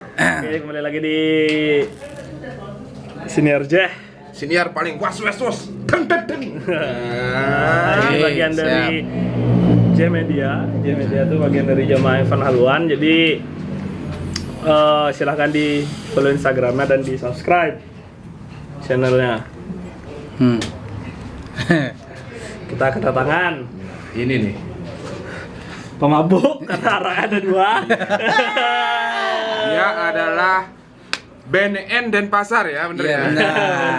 Oke, kembali lagi di Siniar Jeh. Siniar paling was. Teng. Ini bagian dari J Media. J Media itu bagian dari Jamaah Evan Haluan. Jadi silahkan di follow Instagramnya dan di subscribe channelnya. Kita kedatangan Ini nih. pemabuk karena arah ada dua. Dia adalah BNN Denpasar ya, bener Iya, ya? benar.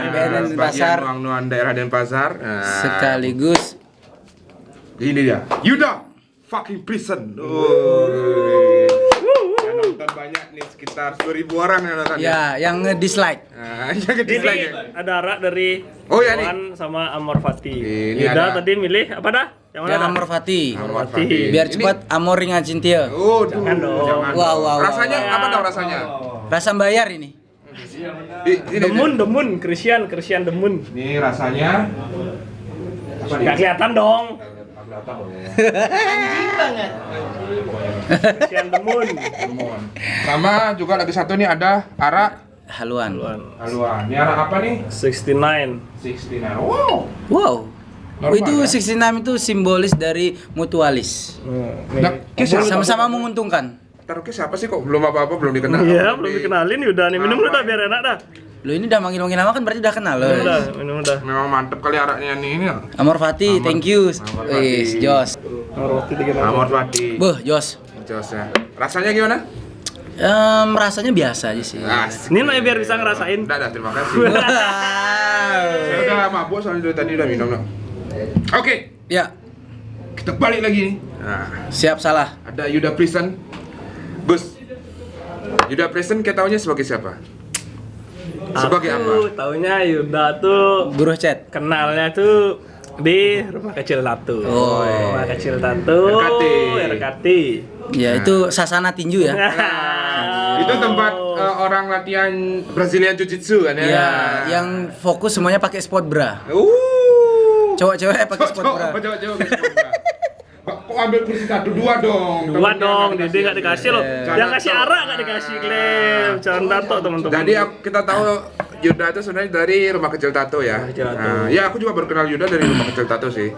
BNN Denpasar. Bagian Nuang daerah Denpasar. Nah, Sekaligus ini dia. Yuda fucking prison. Yang nonton banyak nih, sekitar 2.000 orang yang nonton. ya yang nge-dislike. Nah, yang dislike ya. Ada arah dari Oh, ya, nih. Iwan sama Amor Fati. Ini Yuda ada. tadi milih apa dah? Yang mana Yang dah? Amor Fati. Amor Fati. Fati. Biar Ini- cepat Amor ringan cintia. Oh, Jangan dong. Wow. Rasanya apa dong rasanya? Rasa bayar ini. Ini, Demun, Christian Demun. Ini rasanya apa nih? Gak kelihatan dong. Christian Demun. Sama juga lagi satu nih ada arak Haluan. haluan. Ini arak apa nih? 69. 69. Wow. Wow. Normal, Itu ya? 66 itu simbolis dari mutualis. Nah, kisah Sama-sama menguntungkan. taruh ke siapa sih kok belum apa-apa belum dikenal. Iya, belum dikenalin Yuda nih. Minum dulu dah biar enak dah. Lo ini udah manggil nama kan berarti udah kenal lo. Minum dah. Memang mantep kali araknya nih ini. Amor Fati, thank you. Amor Fati. Wis, Jos. Roti tiga Amor Fati. Beuh, Jos. Josnya. Rasanya gimana? Rasanya biasa aja sih. Asik. Ini nih biar bisa ngerasain. Udah, terima kasih. Saya udah mabuk soalnya dari tadi udah minum dong. Oke, Ya, kita balik lagi nih. Nah, siap salah. ada Yuda Prison. Bus. Yuda Prison kita taunya sebagai siapa? Sebagai apa? Aku taunya Yuda tuh Buruh chat. kenalnya tuh di rumah kecil Tatu. Oh. Rumah kecil Tatu. RKT. RKT. Ya, itu Sasana tinju ya. Itu tempat orang latihan Brazilian Jiu-Jitsu kan ya? Ya, yang fokus semuanya pakai sport bra. Cowok-cewek pakai sport bra. Cowok-cewek pakai sport bra. Kok ambil kursi satu dua dong? Dua Temennya dong, nggak Dede nggak dikasih loh. Jangan Yang kasih tahu. arah nggak dikasih klaim. Jangan tato teman-teman. Jadi kita tahu Yuda itu sebenarnya dari rumah kecil tato ya. Rumah kecil tato. Nah, ya aku juga baru kenal Yuda dari rumah kecil tato sih.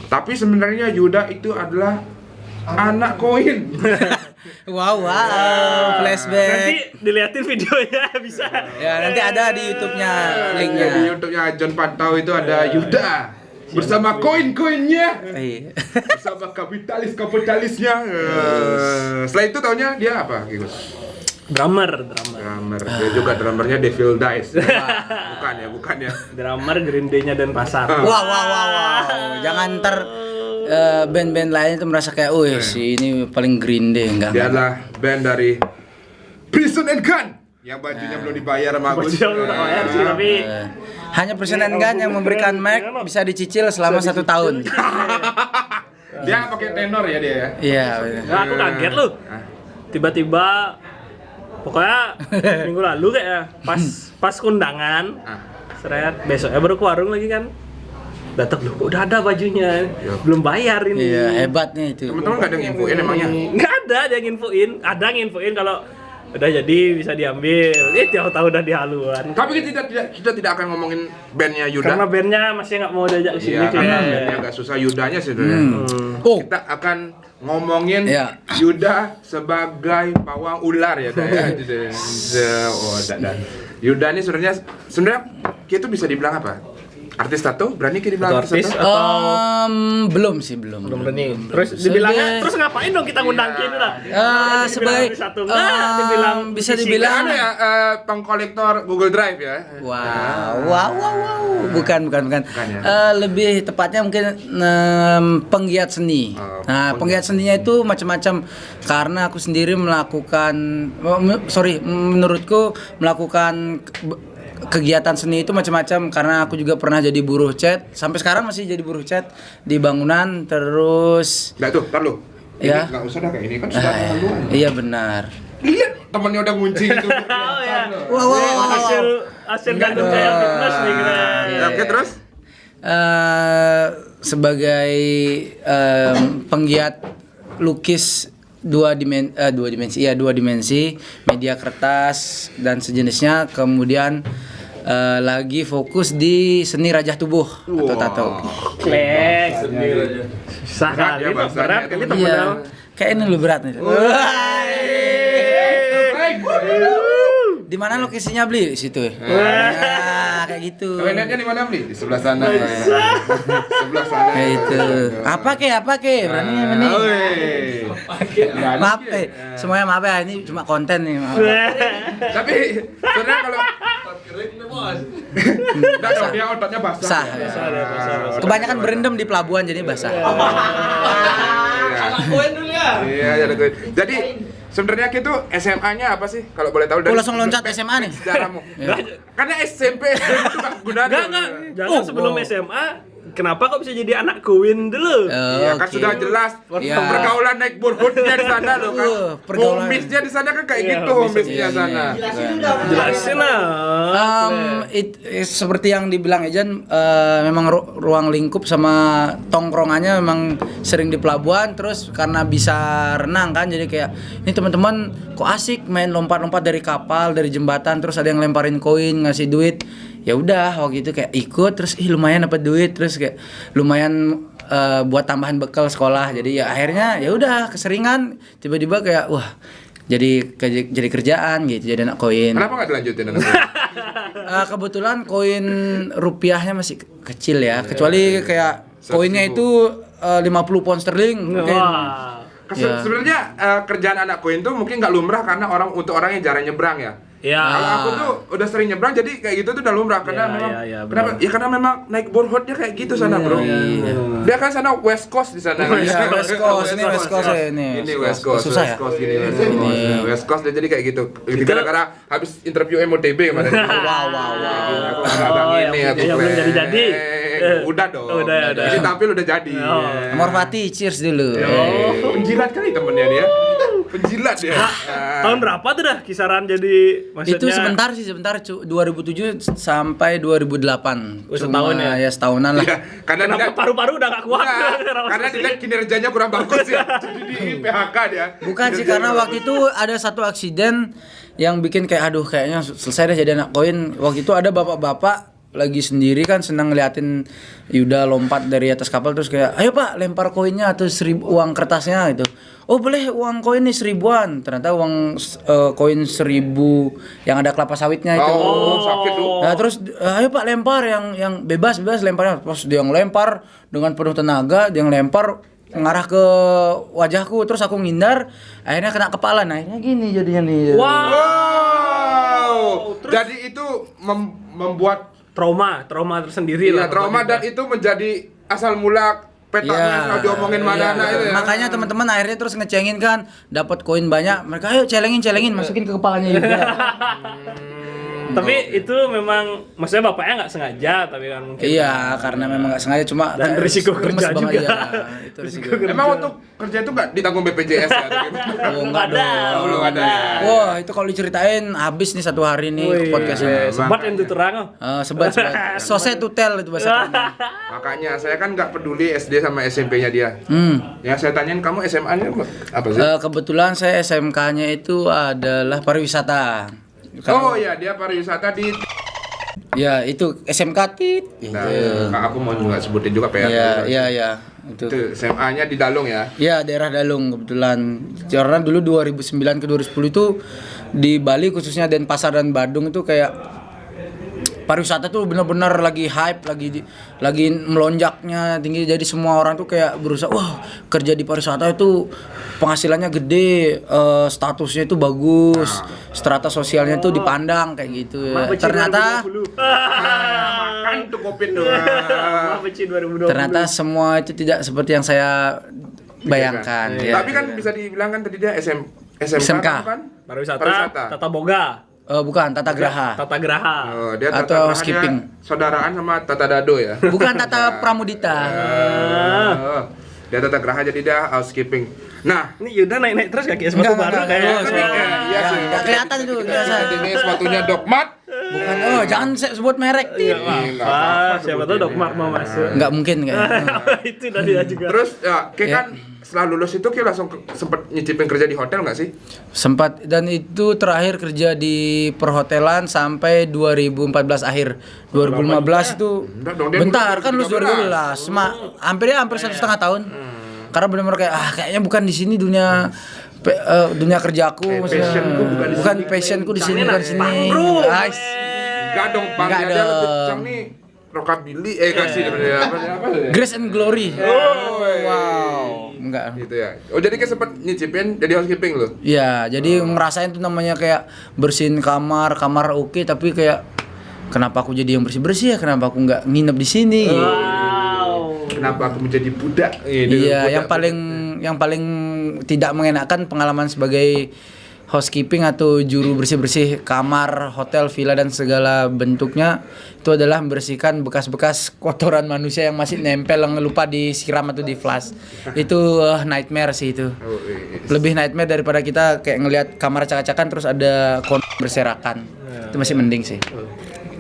Tapi sebenarnya Yuda itu adalah anak koin. Wow, nanti flashback. diliatin videonya bisa. Ya, nanti ada di YouTube-nya Di linknya. YouTube-nya John Pantau itu ada Yuda bersama koin-koinnya. Iya. Bersama kapitalisnya. Setelah itu taunya dia apa gitu? Drummer. Drummer. Dia juga drummernya Devil Dice. Bukan ya. Drummer Green Day-nya Denpasar. Wow. Jangan ntar band-band lain itu merasa kayak, oh si ini paling Green Day enggak. Dia adalah band dari Prison and Gun yang bajunya belum dibayar sama Agus. Bajunya belum bayar sih, tapi Hanya Presiden Gan yang memberikan mic bisa dicicil selama 1 tahun. Dia pakai tenor ya dia ya. Iya. Nggak, aku kaget lu. Tiba-tiba pokoknya minggu lalu kayak ya, pas kondangan. Seret, besoknya baru ke warung lagi kan. Datang lu, kok udah ada bajunya. Belum bayar ini. Iya, hebatnya itu. Teman-teman nggak ada yang infoin emangnya? Nggak ada yang nginfoin. Ada yang nginfoin kalau udah jadi bisa diambil. Tahu-tahu udah di haluan. Tapi kita tidak akan ngomongin bandnya Yuda. Karena bandnya masih nggak mau diajak ke sini Iya, karena kayaknya. bandnya agak susah Yudanya sebenarnya. Oh, Kita akan ngomongin Iya. Yuda sebagai pawang ular ya, Dak, ya. Yuda ini sebenarnya kita bisa dibilang apa? Artis tato? Berani kita dibilang Atau artis? tato? belum sih, belum. Berani. Terus dibilangnya, terus ngapain dong kita ngundang Ki itu lah? Sebagai satu enggak, dibilang bisa musisi. dibilang Anu ya, pengkolektor Google Drive ya. wow. Bukan ya? lebih tepatnya mungkin penggiat seni. Nah, penggiat seninya itu macam-macam karena aku sendiri melakukan menurutku melakukan kegiatan seni itu macam-macam karena aku juga pernah jadi buruh cat, sampai sekarang masih jadi buruh cat di bangunan terus. Nggak tuh, ntar lu. Ya. Ini nggak usah dah kayak ini kan sudah haluan. Iya benar. Lihat temannya udah ngunci itu. Oh ya. Wah. Hasil gandum kayak fitness nih kira. Ya, oke, terus? Sebagai penggiat lukis dua dimensi, media kertas dan sejenisnya, kemudian lagi fokus di seni rajah tubuh atau tato. Klek. Susah Berat ya kali, bahasanya berat itu. kali Iya, temennya. kayak ini lu berat nih. Di mana lokasinya beli? Di situ. Nah, kayak gitu. Kalau netnya di mana beli? Di sebelah sana. Sebelah sana. Kayak itu. Apa ke? Berani ini. Maaf, semuanya maaf ya, ini cuma konten nih. Maaf. Tapi sebenarnya kalau enggak dong, dia ototnya basah. Sah. Ya. Kebanyakan berendam di pelabuhan jadi basah. Iya, ada koin. Jadi sebenarnya itu SMA-nya apa sih? Kalau boleh tahu Oh, langsung loncat SMA nih. sejarahmu. Karena SMP itu enggak gunanya. Enggak. Jangan sebelum SMA. Kenapa kok bisa jadi anak Queen dulu? Iya kan Oke. sudah jelas Iya. pergaulan naik borhodnya di sana loh kan. Pergaulan. Homisnya di sana kan kayak Iya, gitu homisnya Iya, sana. Jelasin lah. Seperti yang dibilang Ejan, memang ruang lingkup sama tongkrongannya memang sering di pelabuhan. Terus karena bisa renang kan, jadi kayak ini teman-teman kok asik main lompat-lompat dari kapal, dari jembatan, terus ada yang lemparin koin, ngasih duit. Ya udah waktu itu kayak ikut, terus lumayan dapat duit, terus kayak lumayan buat tambahan bekal sekolah. Jadi ya akhirnya ya udah keseringan, tiba-tiba kayak wah jadi kerjaan gitu, jadi anak koin. Kenapa nggak dilanjutin anak? Kebetulan koin rupiahnya masih kecil ya, kecuali kayak koinnya itu 50 pound sterling mungkin. Wah. Ya. Sebenarnya kerjaan anak koin tuh mungkin nggak lumrah karena untuk orang yang jarang nyebrang ya. Ya. Kalau aku tuh udah sering nyebrang, jadi kayak gitu tuh udah lumrah karena Ya, memang ya, kenapa? benar. Ya karena memang naik borehotnya kayak gitu sana bro. Iya. Dia kan sana West Coast di sana. Iya, West Coast, ini West Coast ya, ini. Ini West Coast, Susah ya? West Coast gini. West Coast dia jadi kayak gitu. Gara-gara habis interview MOTB kemarin. Wow. Aku abang Oh, ini yang aku belum plan. jadi-jadi. Udah dong. Udah. Jadi tampil udah jadi. Oh. Nomor Fatih, cheers dulu. Penjilat kali temennya dia. Penjilat dia. Tahun berapa tuh dah kisaran jadi maksudnya? Itu sebentar 2007 sampai 2008. Oh, setahun ya? Ya setahunan lah. Iya, karena Kenapa dia paru-paru udah gak kuat? karena dilihat kinerjanya kurang bagus ya. Jadi di PHK dia. Bukan sih, karena waktu itu ada satu aksiden yang bikin kayak aduh kayaknya selesai deh jadi anak koin. Waktu itu ada bapak-bapak lagi sendiri kan senang ngeliatin Yuda lompat dari atas kapal, terus kayak ayo pak lempar koinnya atau uang kertasnya gitu. Oh boleh, uang koin nih 1000-an. Ternyata uang koin 1000 yang ada kelapa sawitnya itu. Oh, sakit tuh. Nah, terus ayo pak lempar yang bebas lemparnya. Pas dia ngelempar dengan penuh tenaga, dia ngelempar ngarah ke wajahku, terus aku ngindar, akhirnya kena kepala. Nah akhirnya gini jadinya nih. Wow. Jadi itu membuat trauma tersendiri iya, lah. trauma dan itu menjadi asal mula petanya kalau diomongin mana itu ya. Makanya teman-teman akhirnya terus ngecengin kan, dapat koin banyak, mereka ayo celengin masukin ke kepalanya juga. Tapi itu memang maksudnya bapaknya nggak sengaja tapi kan mungkin. Iya, karena memang nggak sengaja, cuma Dan risiko gemes kerja banget, juga. iya. Itu risiko. Emang waktu kerja itu nggak ditanggung BPJS ya? atau gimana? Oh, enggak dong. Belum ada. Wah, itu kalau diceritain habis nih satu hari nih Wih, podcastnya. sebat yang itu terang. Sebat. Sose tutel itu bahasa kerennya. Makanya saya kan nggak peduli SD sama SMP-nya dia. Ya saya tanyain kamu SMA-nya apa sih? Kebetulan saya SMK-nya itu adalah pariwisata. Oh ya, dia pariwisata di. Ya, itu SMK Tit. Nah, aku mau juga sebutin juga PR. Iya. Itu. Itu SMA-nya di Dalung ya. Ya, daerah Dalung kebetulan. Karena dulu 2009 ke 2010 itu di Bali khususnya Denpasar dan Badung itu kayak pariwisata tuh benar-benar lagi hype, lagi melonjaknya tinggi, jadi semua orang tuh kayak berusaha wah kerja di pariwisata itu penghasilannya gede, statusnya itu bagus, strata sosialnya tuh dipandang kayak gitu ya. Ternyata Makan tuh Covid tuh. ternyata semua itu tidak seperti yang saya bayangkan. Ya. Tapi kan bisa dibilang kan tadi dia SMK kan? Pariwisata. Tata Boga. Bukan Tata Graha. Tata Graha. Oh, dia Tata Atau Graha, skipping. dia saudaraan sama Tata Dado ya. Bukan Tata Pramudita. Dia Tata Graha jadi dia housekeeping. Nah, Ini Yuda naik-naik terus kaki sepatu baru kayak. iya sih. Nggak kelihatan itu biasa. Ini sepatunya Dogmat. Bukan, jangan sebut merek. Iya, nggak apa? apa-apa Siapa tahu sebutin Dokmar ya. mau masuk. Nggak mungkin kayaknya. Itu tadi juga. Terus ya, kayak Ya. kan setelah lulus itu kayak langsung sempet nyicipin kerja di hotel nggak sih? Sempat, dan itu terakhir kerja di perhotelan sampai 2014 akhir. 2015 itu Enggak dong, dia bentar kan lulus 2013. 2012. Hampir 1,5 tahun. Karena benar-benar kayak kayaknya bukan di sini dunia kerjaku, maksudnya. passionku bukan di Bukan sini. passionku di sini, Cangnya bukan di sini. punk, bro. Guys. Enggak dong, Bang. Nggak Dia lebih dong. kencang nih. Rockabilly kasih apa ya? Grace and Glory. Wow. Enggak. Gitu ya. Oh, jadi kayak sempet nyicipin jadi housekeeping lo. Iya, jadi ngerasain tuh namanya kayak bersihin kamar oke, tapi kayak kenapa aku jadi yang bersih-bersih ya? Kenapa aku nggak nginep di sini? Wow. Kenapa aku menjadi budak? Iya, yang paling tidak mengenakan pengalaman sebagai housekeeping atau juru bersih-bersih kamar, hotel, villa dan segala bentuknya itu adalah membersihkan bekas-bekas kotoran manusia yang masih nempel yang lupa disiram atau di flush. Itu nightmare sih itu. Oh, iya. Lebih nightmare daripada kita kayak ngelihat kamar acak-acakan terus ada berserakan. Itu masih mending sih.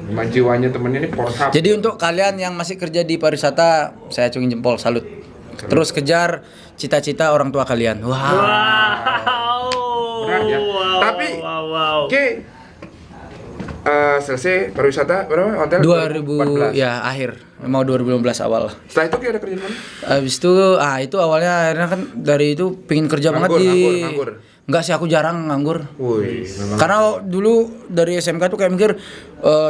Cuma jiwanya temennya ini Pornhub. Jadi untuk kalian yang masih kerja di pariwisata, saya acungin jempol, salut. Terus kejar cita-cita orang tua kalian. Wow. Berat ya. Tapi wow. Oke. Selesai pariwisata berapa hotel? 2000 ya akhir, mau 2015 awal. Setelah itu kayak ada kerja di mana? Habis itu awalnya akhirnya kan dari itu pingin kerja banget Nganggur, di nganggur. Enggak sih, aku jarang nganggur. Wih, memang. Karena dulu dari SMK tuh kayak mikir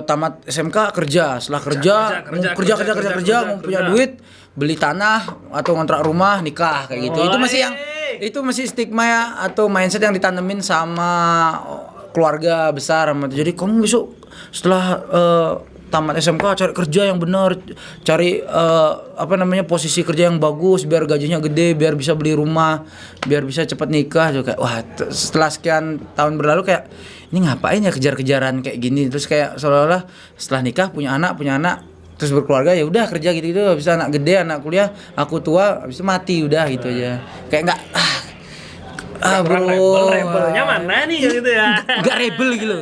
tamat SMK kerja, setelah kerja mau punya duit, beli tanah atau ngontrak rumah, nikah kayak gitu. Itu masih stigma ya, atau mindset yang ditanemin sama keluarga besar sama itu. Jadi kamu besok setelah tamat SMK cari kerja yang benar, cari posisi kerja yang bagus biar gajinya gede, biar bisa beli rumah, biar bisa cepat nikah. Juga kayak wah, setelah sekian tahun berlalu kayak ini ngapain ya kejar-kejaran kayak gini, terus kayak seolah-olah setelah nikah punya anak terus berkeluarga ya udah kerja gitu habis itu anak gede, anak kuliah, aku tua, habis itu mati udah gitu aja. Kayak bro, rebelnya mana nih gitu ya? Enggak rebel gitu.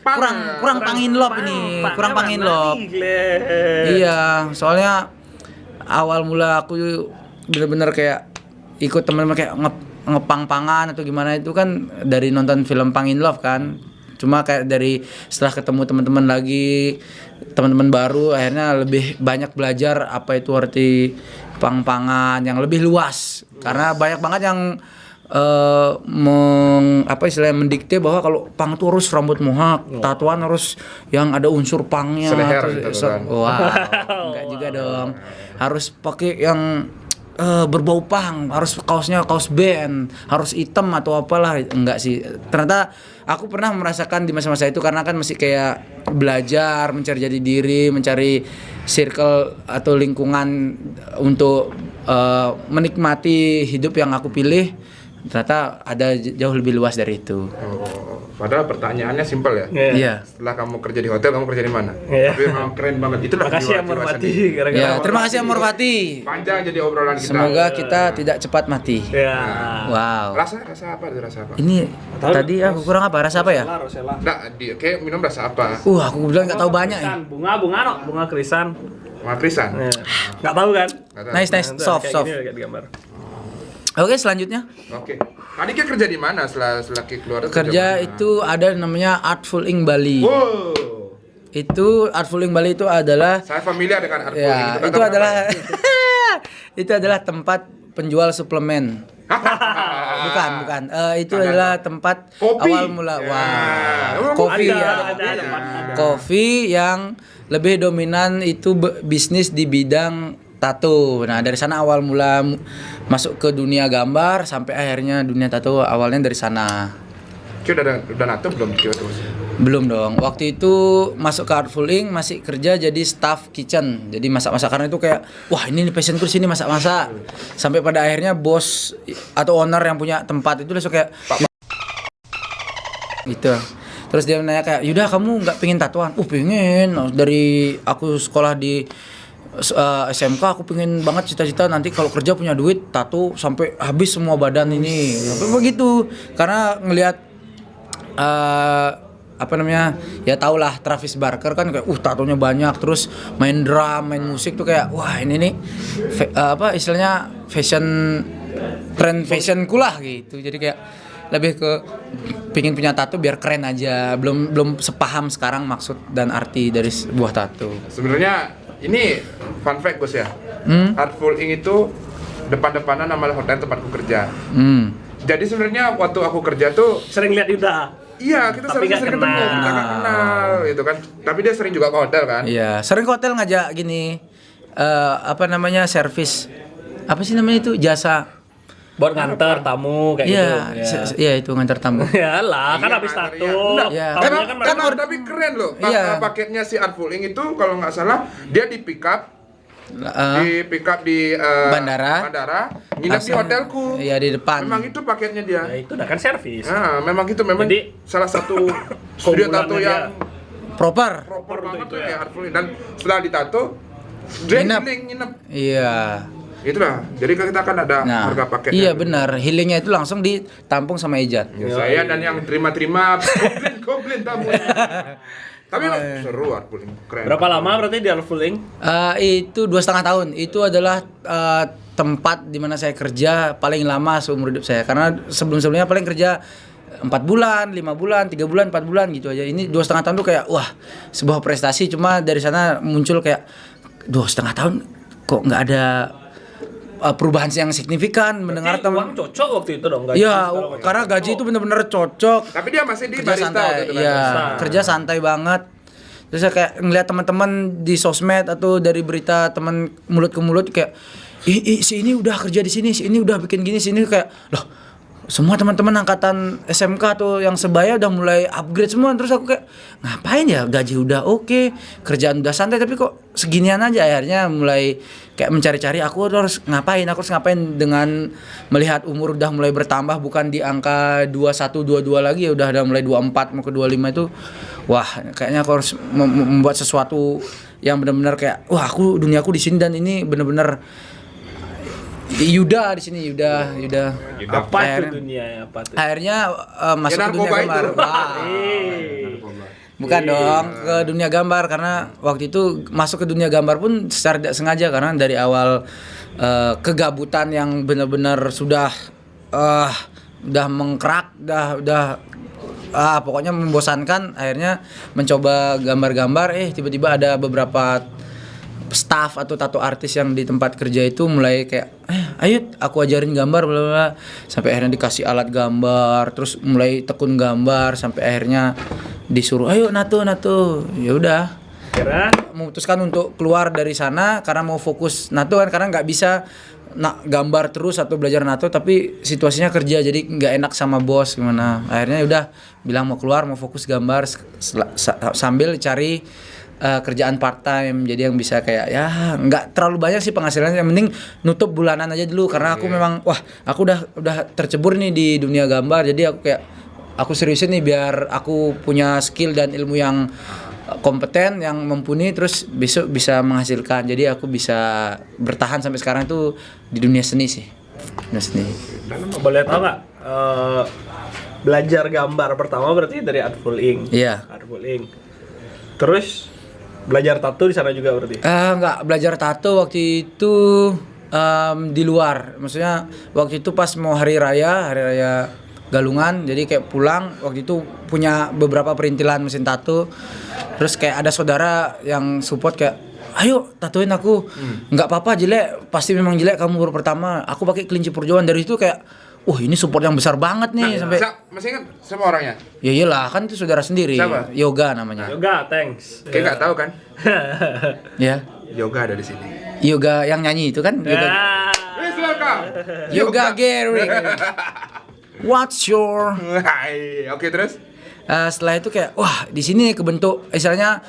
Kurang panginlop ini, kurang panginlop. Iya, soalnya awal mula aku bener-bener kayak ikut teman-teman kayak ngepang-pangan atau gimana itu kan dari nonton film Panginlove kan. Cuma kayak dari setelah ketemu teman-teman lagi, teman-teman baru, akhirnya lebih banyak belajar apa itu arti pang-pangan yang lebih luas. Karena banyak banget yang mendikte bahwa kalau pang itu harus rambut mohak, tatuan harus yang ada unsur pangnya. Seleher gitu kan. Wow, enggak juga dong. Harus pakai yang berbau pang, harus kaosnya kaos band, harus hitam atau apalah. Enggak sih. Ternyata aku pernah merasakan di masa-masa itu karena kan masih kayak belajar, mencari jati diri, mencari circle atau lingkungan untuk menikmati hidup yang aku pilih. Ternyata ada jauh lebih luas dari itu. Padahal pertanyaannya simpel ya. Iya. Setelah kamu kerja di hotel, kamu kerja di mana? Iya. Tapi memang keren banget. Itulah Makasih ya jiwa Morfati seni. gara-gara. Ya, terima kasih Amor Fati. Panjang jadi obrolan kita. Semoga kita tidak cepat mati. Ya. Wow. Rasa apa? Rasa apa? Ini tadi aku kurang apa? Rasa apa ya? Rosella. Nggak, kayak minum rasa apa? Aku bilang nggak tahu banyak ya. Bunga krisan. Matrisan. Nggak tahu kan? Nggak tahu. Nice, soft. Kayak gini digambar. Oke, selanjutnya. Oke. Tadi kayak kerja di mana setelah Ki keluar? Kerja itu ada namanya Artful Ink Bali. Wow. Itu Artful Ink Bali itu adalah Saya familiar dengan Artful ya, Ink. itu adalah itu adalah tempat penjual suplemen. Bukan. Itu adalah tempat Kopi. awal mula. Ya. Kopi ya. Ada. Kopi yang lebih dominan itu bisnis di bidang tato. Nah, dari sana awal mula masuk ke dunia gambar sampai akhirnya dunia tato awalnya dari sana. Ki udah nato belum Ki terus? Belum dong. Waktu itu masuk ke Artful Ink masih kerja jadi staff kitchen. Jadi masak-masak karena itu kayak wah ini passionku di sini masak-masak. Sampai pada akhirnya bos atau owner yang punya tempat itu langsung kayak gitu. Terus dia nanya kayak, "Yudah, kamu nggak pengen tatoan?" Pengen. Dari aku sekolah di SMK aku pengen banget cita-cita nanti kalau kerja punya duit tato sampai habis semua badan ini. Apa begitu? Karena ngelihat apa namanya, ya tau lah Travis Barker kan kayak tatonya banyak, terus main drum, main musik tuh kayak wah ini nih apa istilahnya trend fashionku lah gitu. Jadi kayak lebih ke pingin punya tato biar keren aja, belum sepaham sekarang maksud dan arti dari sebuah tato. Sebenarnya ini fun fact Gus ya. Artful Ink itu depan-depanan nama hotel tempatku kerja. Jadi sebenarnya waktu aku kerja tuh Sering lihat Yuda. iya, kita Tapi sering nggak ketemu, kenal. kita nggak kenal gitu kan. Tapi dia sering juga ke hotel kan. Iya, sering ke hotel ngajak gini apa namanya servis, apa sih namanya itu, jasa. Buat nganter tamu kayak Iya, gitu. iya itu ngantar tamu. Ya lah, kan Iya, habis nganter, tato. iya. Enggak, Iya. Tamunya kan Kan mereka- tapi keren loh. Iya. Paketnya si Artful Ink itu kalau nggak salah dia di pick up di Bandara. nginep di Langsung- hotelku. Iya, di depan. Memang itu paketnya dia. Nah, itu udah kan servis. Nah, memang gitu, memang Jadi, salah satu studio tato keunggulannya yang Proper. proper untuk banget itu tuh ya. ya Artful Ink. Dan setelah ditato dia Nginep. healing, nginep. Iya. Itulah. Jadi kita kan ada Nah, harga paketnya. iya benar. Healingnya itu langsung ditampung sama Ejat. Ya, saya dan yang terima-terima komplain tamunya. Tapi emang seru Artful Ink, keren. Berapa lama berarti di Artful Ink? Itu 2,5 tahun. Itu adalah tempat di mana saya kerja paling lama seumur hidup saya. Karena sebelum-sebelumnya paling kerja 4 bulan, 5 bulan, 3 bulan, 4 bulan gitu aja. Ini 2,5 tahun tuh kayak wah, sebuah prestasi. Cuma dari sana muncul kayak 2,5 tahun kok nggak ada perubahan yang signifikan. Mendengar Berarti uang teman. cocok waktu itu dong, gaji Iya, segala macam. karena gaji itu bener-bener cocok. Tapi dia masih di Kerja barista santai, waktu itu kan? iya, barista. kerja santai banget. Terus saya kayak ngeliat teman-teman di sosmed atau dari berita teman mulut ke mulut kayak, si ini udah kerja di sini, si ini udah bikin gini, si ini kayak, loh, semua teman-teman angkatan SMK tuh yang sebaya udah mulai upgrade semua. Terus aku kayak, ngapain ya, gaji udah oke, kerjaan udah santai, tapi kok seginian aja. Akhirnya mulai kayak mencari-cari aku harus ngapain dengan melihat umur udah mulai bertambah, bukan di angka 21, 22 lagi ya, udah ada mulai 24 mau ke 25 itu. Wah, kayaknya aku harus membuat sesuatu yang benar-benar kayak, wah duniaku di sini dan ini benar-benar Yuda di sini, Yuda. Apa itu Akhirnya- dunia ya? Apa tuh? Akhirnya masuk ke dunia narkoba gambar. itu. Wah. Bukan dong, ke dunia gambar karena waktu itu masuk ke dunia gambar pun secara tidak sengaja karena dari awal kegabutan yang benar-benar sudah mengkerak, pokoknya membosankan. Akhirnya mencoba gambar-gambar, tiba-tiba ada beberapa staff atau tato artis yang di tempat kerja itu mulai kayak ayo aku ajarin gambar bla bla, sampai akhirnya dikasih alat gambar, terus mulai tekun gambar sampai akhirnya disuruh ayo nato. Ya udah, Kira memutuskan untuk keluar dari sana karena mau fokus nato kan, karena nggak bisa gambar terus atau belajar nato tapi situasinya kerja jadi nggak enak sama bos gimana. Akhirnya udah bilang mau keluar, mau fokus gambar sambil cari kerjaan part time, jadi yang bisa kayak ya nggak terlalu banyak sih penghasilannya, yang penting nutup bulanan aja dulu karena aku memang aku udah tercebur nih di dunia gambar, jadi aku seriusin nih biar aku punya skill dan ilmu yang kompeten, yang mumpuni, terus besok bisa menghasilkan, jadi aku bisa bertahan sampai sekarang itu di dunia seni sih, dunia seni. boleh tahu nggak belajar gambar pertama berarti dari Artful Ink. Iya. Artful Ink. Terus belajar tato di sana juga berarti. Nggak belajar tato waktu itu di luar. Maksudnya waktu itu pas mau hari raya Galungan, jadi kayak pulang waktu itu punya beberapa perintilan mesin tato. Terus kayak ada saudara yang support kayak, ayo tatoin aku. Nggak apa-apa jelek, pasti memang jelek kamu baru pertama. Aku pakai kelinci perjuangan. Dari itu kayak, ini support yang besar banget nih sampai. Masih ingat sama orangnya? Ya iyalah, kan itu saudara sendiri. Siapa? Yoga namanya. Yoga, thanks. Kayak nggak tahu kan? Ya. Yoga ada di sini. Yoga yang nyanyi itu kan? Yoga. Ya. Please welcome. Yoga Gary. What's your? Hai. Oke, terus? Setelah itu kayak di sini kebentuk istilahnya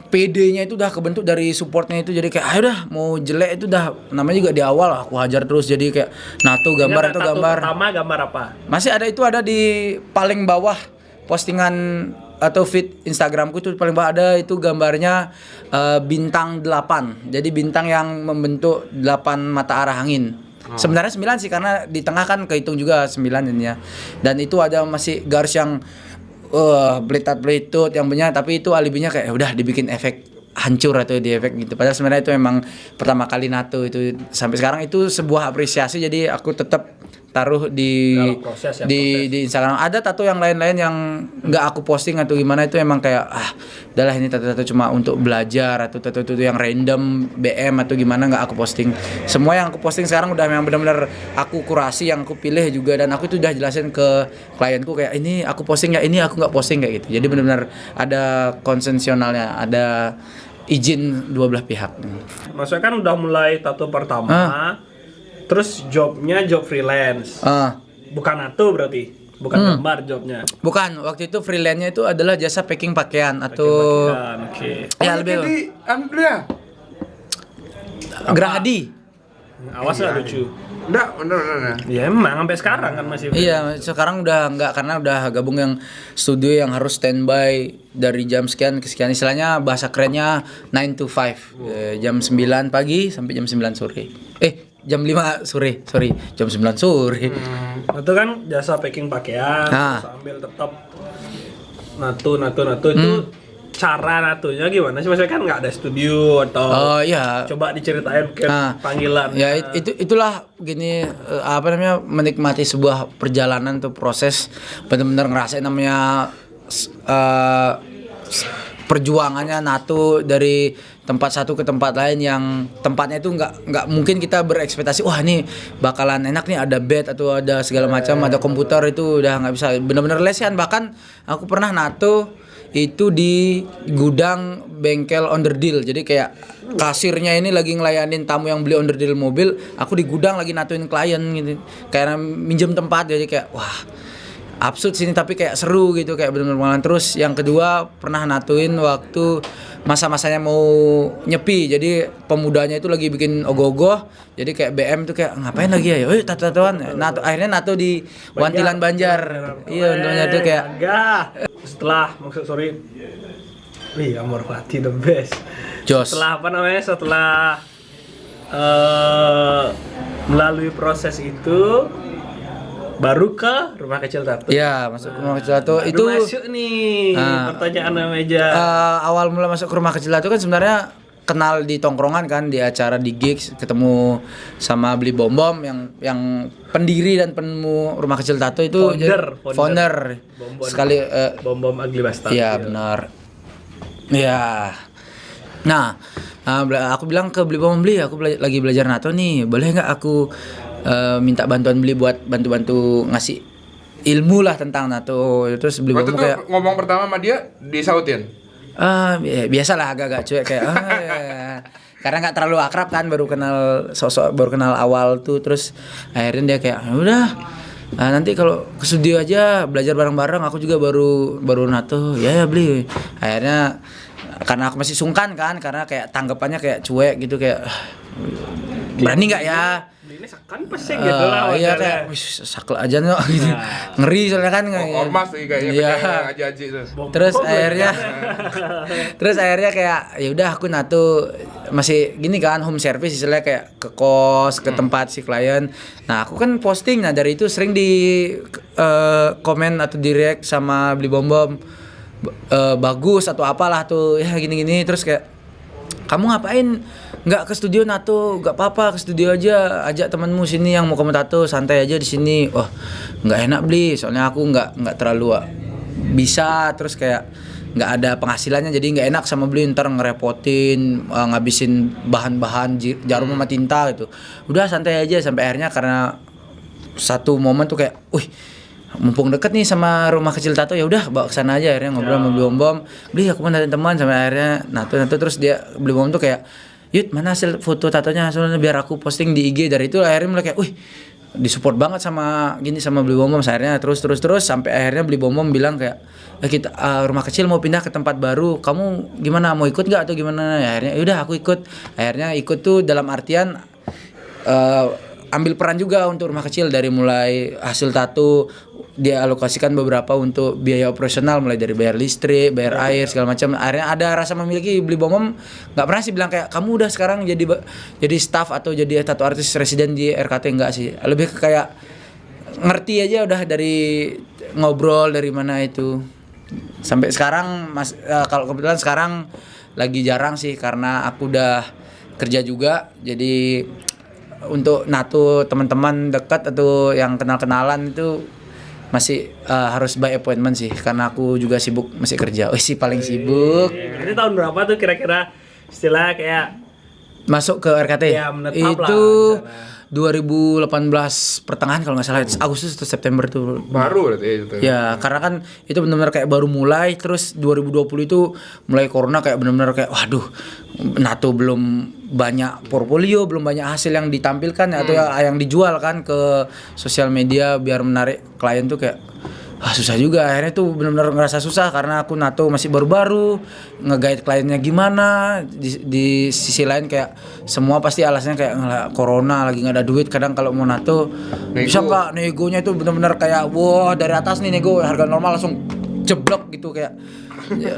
PD-nya itu udah kebentuk dari supportnya itu, jadi kayak ayo dah mau jelek itu udah namanya juga di awal aku hajar terus, jadi kayak nato gambar atau Tato gambar. pertama gambar apa? Masih ada, itu ada di paling bawah postingan atau feed Instagramku itu paling bawah ada itu gambarnya bintang 8. Jadi bintang yang membentuk 8 mata arah angin. Sebenarnya 9 sih karena di tengah kan kehitung juga 9 ini ya. Dan itu ada masih garis yang belitat-belitut yang banyak, tapi itu alibinya kayak udah dibikin efek hancur atau di efek gitu. Padahal sebenarnya itu emang pertama kali NATO itu, sampai sekarang itu sebuah apresiasi, jadi aku tetap taruh di proses, di Instagram. Ada tato yang lain-lain yang nggak aku posting atau gimana, itu emang kayak udahlah ini tato-tato cuma untuk belajar atau tato-tato yang random BM atau gimana, nggak aku posting. Semua yang aku posting sekarang udah memang benar-benar aku kurasi, yang aku pilih juga, dan aku tuh udah jelasin ke klienku kayak ini aku posting ya, ini aku nggak posting kayak gitu. Jadi benar-benar ada konsensionalnya, ada izin dua belah pihak. Maksudnya kan udah mulai tato pertama, terus jobnya job freelance. Bukan NATO berarti, bukan gambar jobnya. Bukan, waktu itu freelance-nya itu adalah jasa packing pakaian atau Oke. ya lebih Jadi Andrea. Gerahadi. Awas nggak lucu. Enggak, bener. Ya emang sampai sekarang kan masih. Iya, sekarang udah enggak, karena udah gabung yang studio yang harus standby dari jam sekian ke sekian. Istilahnya bahasa kerennya 9 to 5. Jam 9 pagi sampai jam 9 sore. Jam 5 sore, jam 9 sore. Itu kan jasa packing pakaian, sambil tetap NATO itu cara natunya gimana sih? Maksudnya kan nggak ada studio atau iya. Coba diceritain ke panggilan. Ya itulah gini, menikmati sebuah perjalanan tuh, proses benar-benar ngerasain namanya perjuangannya NATO dari tempat satu ke tempat lain, yang tempatnya itu nggak mungkin kita berekspektasi wah ini bakalan enak nih, ada bed atau ada segala macam, ada komputer, itu udah nggak bisa, benar-benar lesehan. Bahkan aku pernah NATO itu di gudang bengkel onderdil, jadi kayak kasirnya ini lagi ngelayanin tamu yang beli onderdil mobil, aku di gudang lagi natoin klien gitu, kayak minjem tempat, jadi kayak wah absurd sini tapi kayak seru gitu, kayak bener-bener pengalaman. Terus yang kedua pernah natoin waktu masa-masanya mau nyepi, jadi pemudanya itu lagi bikin ogoh-ogoh, jadi kayak BM tuh kayak ngapain lagi ya, tato-tatoan, akhirnya nato di Wantilan Banjar. Iya, untungnya tuh kayak setelah Amor Fati the best. Jos. Setelah melalui proses itu baru ke rumah kecil tato. Iya, masuk ke rumah kecil tato itu masuk nih pertanyaan meja. Awal mula masuk ke rumah kecil tato kan sebenarnya kenal di tongkrongan kan, di acara di gigs, ketemu sama Beli Bom Bom yang pendiri dan penemu rumah kecil tato itu, founder. Sekali Bom Bom Ugly Bastard. Iya, benar. Iya. Nah, aku bilang ke Beli Bom, Beli, aku lagi belajar NATO nih, boleh nggak aku minta bantuan Beli buat bantu ngasih ilmu lah tentang NATO. Terus Beli Bom kayak ngomong pertama sama dia disautin. Biasalah agak-agak cuek kayak karena nggak terlalu akrab kan, baru kenal awal tuh. Terus akhirnya dia kayak udah nanti kalau ke studio aja belajar bareng-bareng, aku juga baru NATO ya Beli. Akhirnya karena aku masih sungkan kan, karena kayak tanggapannya kayak cuek gitu, kayak berani nggak ya? Ini sekan pesing gitu lah. Iya kayak saklek aja no gitu. Ngeri soalnya kan. Ormas kayaknya aji-aji tuh. Terus akhirnya kayak ya udah aku NATO masih gini kan, home service istilahnya, kayak ke kos, ke tempat si klien. Nah, aku kan posting, nah dari itu sering di komen atau direct sama Beli Bom Bom, bagus atau apalah tuh ya gini-gini. Terus kayak kamu ngapain nggak ke studio NATO? Nggak apa-apa, ke studio aja, ajak temanmu sini yang mau kamu tato, santai aja di sini. Wah, nggak enak Beli, soalnya aku nggak terlalu bisa, terus kayak nggak ada penghasilannya, jadi nggak enak sama Beli, ntar ngerepotin, ngabisin bahan-bahan jarum sama tinta gitu. Udah santai aja, sampai akhirnya karena satu momen tuh kayak, mumpung deket nih sama rumah kecil tato, ya udah bawa kesana aja. Akhirnya ngobrol sama Beli Bom Bom, Beli aku mau teman, sampai akhirnya NATO. Terus dia Beli Bom tuh kayak, Yud mana hasil foto tatonya soalnya biar aku posting di IG. Dari itu akhirnya mulai kayak, disupport banget sama Beli Bom Bom. Akhirnya terus sampai akhirnya Beli Bom Bom bilang kayak, kita rumah kecil mau pindah ke tempat baru, kamu gimana, mau ikut nggak atau gimana? Akhirnya yaudah aku ikut. Akhirnya ikut tuh dalam artian ambil peran juga untuk rumah kecil, dari mulai hasil tato, dialokasikan beberapa untuk biaya operasional, mulai dari bayar listrik, bayar air segala macam. Akhirnya ada rasa memiliki. Beli Bomom nggak pernah sih bilang kayak kamu udah sekarang jadi staff atau jadi tattoo artist residen di RKT, enggak sih. Lebih ke kayak ngerti aja udah dari ngobrol dari mana itu. Sampai sekarang kalau kebetulan sekarang lagi jarang sih karena aku udah kerja juga. Jadi untuk nato teman-teman dekat atau yang kenal-kenalan itu masih harus by appointment sih karena aku juga sibuk masih kerja. Oh sih paling sibuk. Ini tahun berapa tuh kira-kira istilah kayak Masuk ke RKT? Ya, menetap itu lah, 2018 pertengahan kalau nggak salah, Agustus atau September tuh. Baru berarti itu. Ya, karena kan itu benar-benar kayak baru mulai, terus 2020 itu mulai corona kayak benar-benar kayak waduh, nato belum banyak portfolio, belum banyak hasil yang ditampilkan atau yang dijual kan ke sosial media biar menarik klien tuh kayak susah juga. Akhirnya tuh benar-benar ngerasa susah karena aku nato masih baru-baru, nge-guide kliennya gimana. Di sisi lain kayak semua pasti alasannya kayak corona, lagi nggak ada duit. Kadang kalau mau nato bisa nggak, negonya itu benar-benar kayak wah dari atas nih nego harga normal langsung jeblok gitu, kayak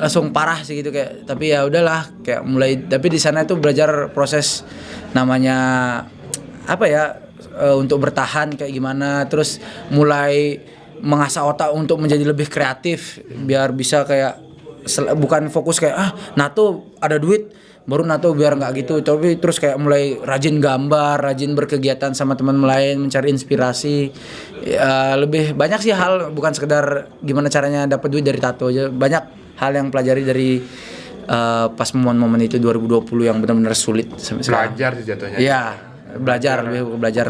langsung parah sih gitu kayak. Tapi ya udahlah kayak mulai, tapi di sana itu belajar proses namanya apa ya, untuk bertahan kayak gimana, terus mulai mengasah otak untuk menjadi lebih kreatif biar bisa kayak bukan fokus kayak nato ada duit baru nato, biar nggak gitu. Tapi terus kayak mulai rajin gambar, rajin berkegiatan sama teman lain, mencari inspirasi. Lebih banyak sih hal, bukan sekedar gimana caranya dapat duit dari tato aja. Banyak hal yang pelajari dari pas momen-momen itu 2020 yang benar-benar sulit sampai sekarang. Belajar sih jatuhnya. Iya, belajar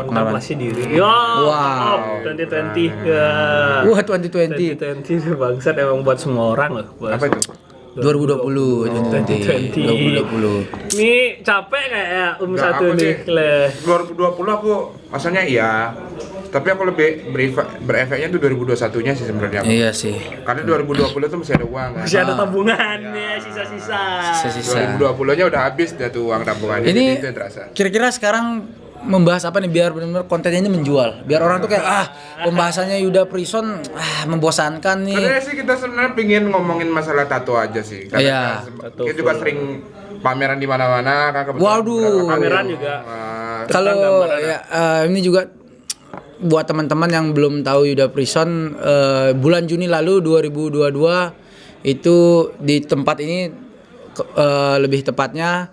pengalaman. kontemplasi diri. Wow. 2020. Ya. Wah, 2020 bangsat emang buat semua orang loh. Apa itu? 2020. Ini capek kayak Nggak, satu aku nih. sih 2020 aku maksudnya iya. Tapi aku lebih berefeknya tuh 2021-nya sih sebenarnya. Iya sih. Karena 2020 tuh masih ada uang kan. Masih ada tabungannya, sisa-sisa. 2020-nya udah habis dah tuh uang tabungannya. Jadi itu Ini yang terasa. kira-kira sekarang membahas apa nih biar benar-benar kontennya ini menjual, biar orang tuh kayak pembahasannya Yuda Prison membosankan nih. Sebenarnya sih kita sebenarnya pingin ngomongin masalah tato aja sih. Karena Iya. kita juga sering pameran di mana-mana kan. Waduh. beberapa kali. Pameran juga. Kalau ya ini juga buat teman-teman yang belum tahu Yuda Prison, bulan Juni lalu 2022 itu di tempat ini lebih tepatnya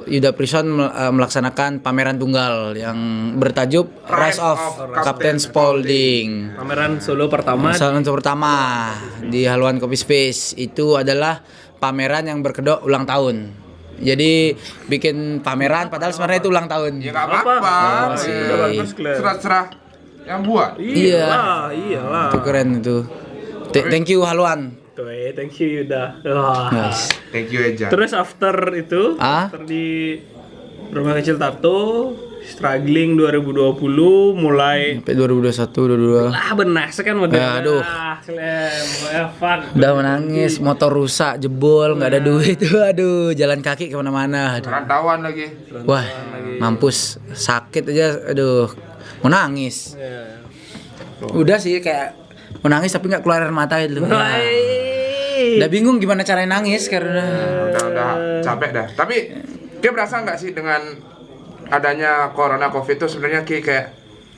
Yuda Prison melaksanakan pameran tunggal yang bertajuk Rise of Captain Spaulding. Pameran solo pertama. Di Haluan Coffee Space. Itu adalah pameran yang berkedok ulang tahun. Jadi bikin pameran padahal sebenarnya itu ulang tahun. Ya nggak apa-apa. Udah bagus Glenn. Serah-serah yang buat. Iyalah. Itu keren itu. Thank you Haluan. Tuh, thank you Yuda. Wah. Nice. Thank you Eja. Terus after itu, after di rumah kecil tato, struggling 2020 mulai Sampai 2021, 2022. benar kan model. Aduh. Fuck. Udah menangis, motor rusak, jebol, nggak ada duit. Aduh, jalan kaki kemana-mana. Aduh. Rantauan lagi. Wah, mampus, sakit aja. Aduh, mau nangis. Udah sih kayak mau nangis tapi nggak keluar air mata itu. Udah bingung gimana caranya nangis karena Udah capek dah. Tapi kayak berasa nggak sih dengan adanya corona covid itu sebenarnya kayak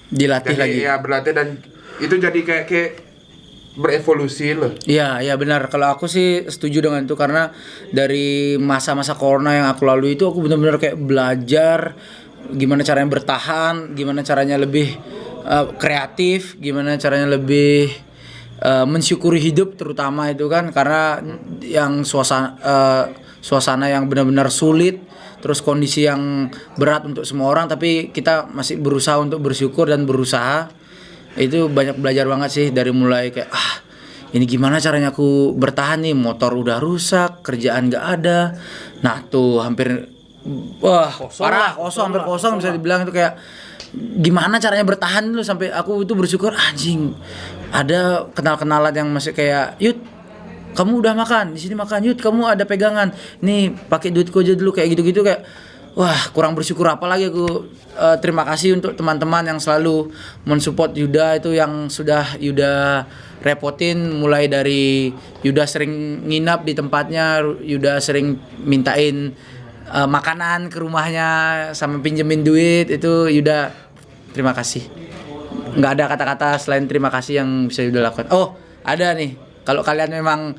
dilatih lagi. Iya berlatih dan itu jadi kayak berevolusi loh. Iya benar. Kalau aku sih setuju dengan itu karena dari masa-masa corona yang aku lalui itu aku benar-benar kayak belajar gimana caranya bertahan, gimana caranya lebih kreatif, gimana caranya lebih mensyukuri hidup terutama itu kan, karena yang suasana yang benar-benar sulit, terus kondisi yang berat untuk semua orang, tapi kita masih berusaha untuk bersyukur dan berusaha. Itu banyak belajar banget sih, dari mulai kayak ini gimana caranya aku bertahan nih, motor udah rusak, kerjaan gak ada, nah tuh hampir hampir kosong bisa dibilang. Itu kayak gimana caranya bertahan dulu sampai aku itu bersyukur anjing ada kenal-kenalan yang masih kayak Yud kamu udah makan di sini, makan Yud kamu ada pegangan nih pakai duitku aja dulu, kayak gitu-gitu kayak wah kurang bersyukur apa lagi aku. Terima kasih untuk teman-teman yang selalu mensupport Yuda itu, yang sudah Yuda repotin, mulai dari Yuda sering nginap di tempatnya, Yuda sering mintain makanan ke rumahnya sama pinjemin duit, itu Yuda terima kasih. Nggak ada kata-kata selain terima kasih yang bisa Yuda lakukan. Oh ada nih, kalau kalian memang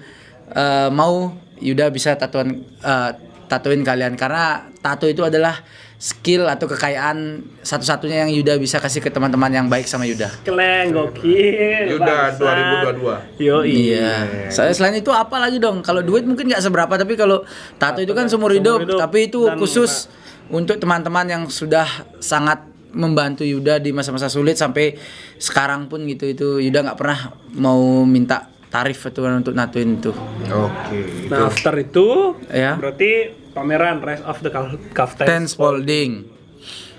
mau, Yuda bisa tatoin kalian, karena tato itu adalah skill atau kekayaan satu-satunya yang Yuda bisa kasih ke teman-teman yang baik sama Yuda. Keren, gokil. Yuda bangsat. 2022. Yo Iya. Selain itu apa lagi dong? Kalau duit mungkin nggak seberapa, tapi kalau tato itu kan seumur hidup. Tapi itu Dan khusus untuk teman-teman yang sudah sangat membantu Yuda di masa-masa sulit sampai sekarang pun gitu. Itu Yuda nggak pernah mau minta tarif itu untuk natoin itu. Oke. Nah, after itu Ya. berarti pameran Rise of the Kaftan Ten Spalding.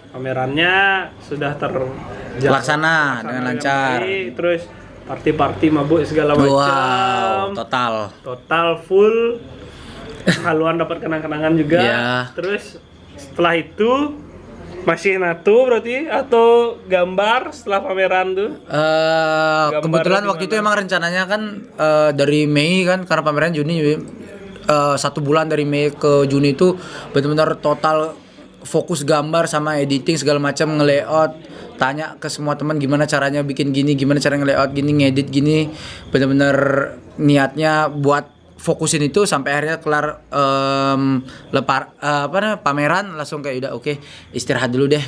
Pamerannya sudah Laksana dengan lancar. baik, terus party-party mabuk segala macam. Wow, Total full. Haluan dapat kenang-kenangan juga. Iya. Terus setelah itu masih nato berarti atau gambar setelah pameran tuh? Kebetulan waktu itu emang rencananya kan dari Mei kan, karena pameran Juni, 1 bulan dari Mei ke Juni itu benar-benar total fokus gambar sama editing segala macam, nge-layout, tanya ke semua teman gimana caranya bikin gini, gimana cara nge-layout gini, ngedit gini, benar-benar niatnya buat fokusin itu sampai akhirnya kelar pameran langsung kayak udah oke, istirahat dulu deh.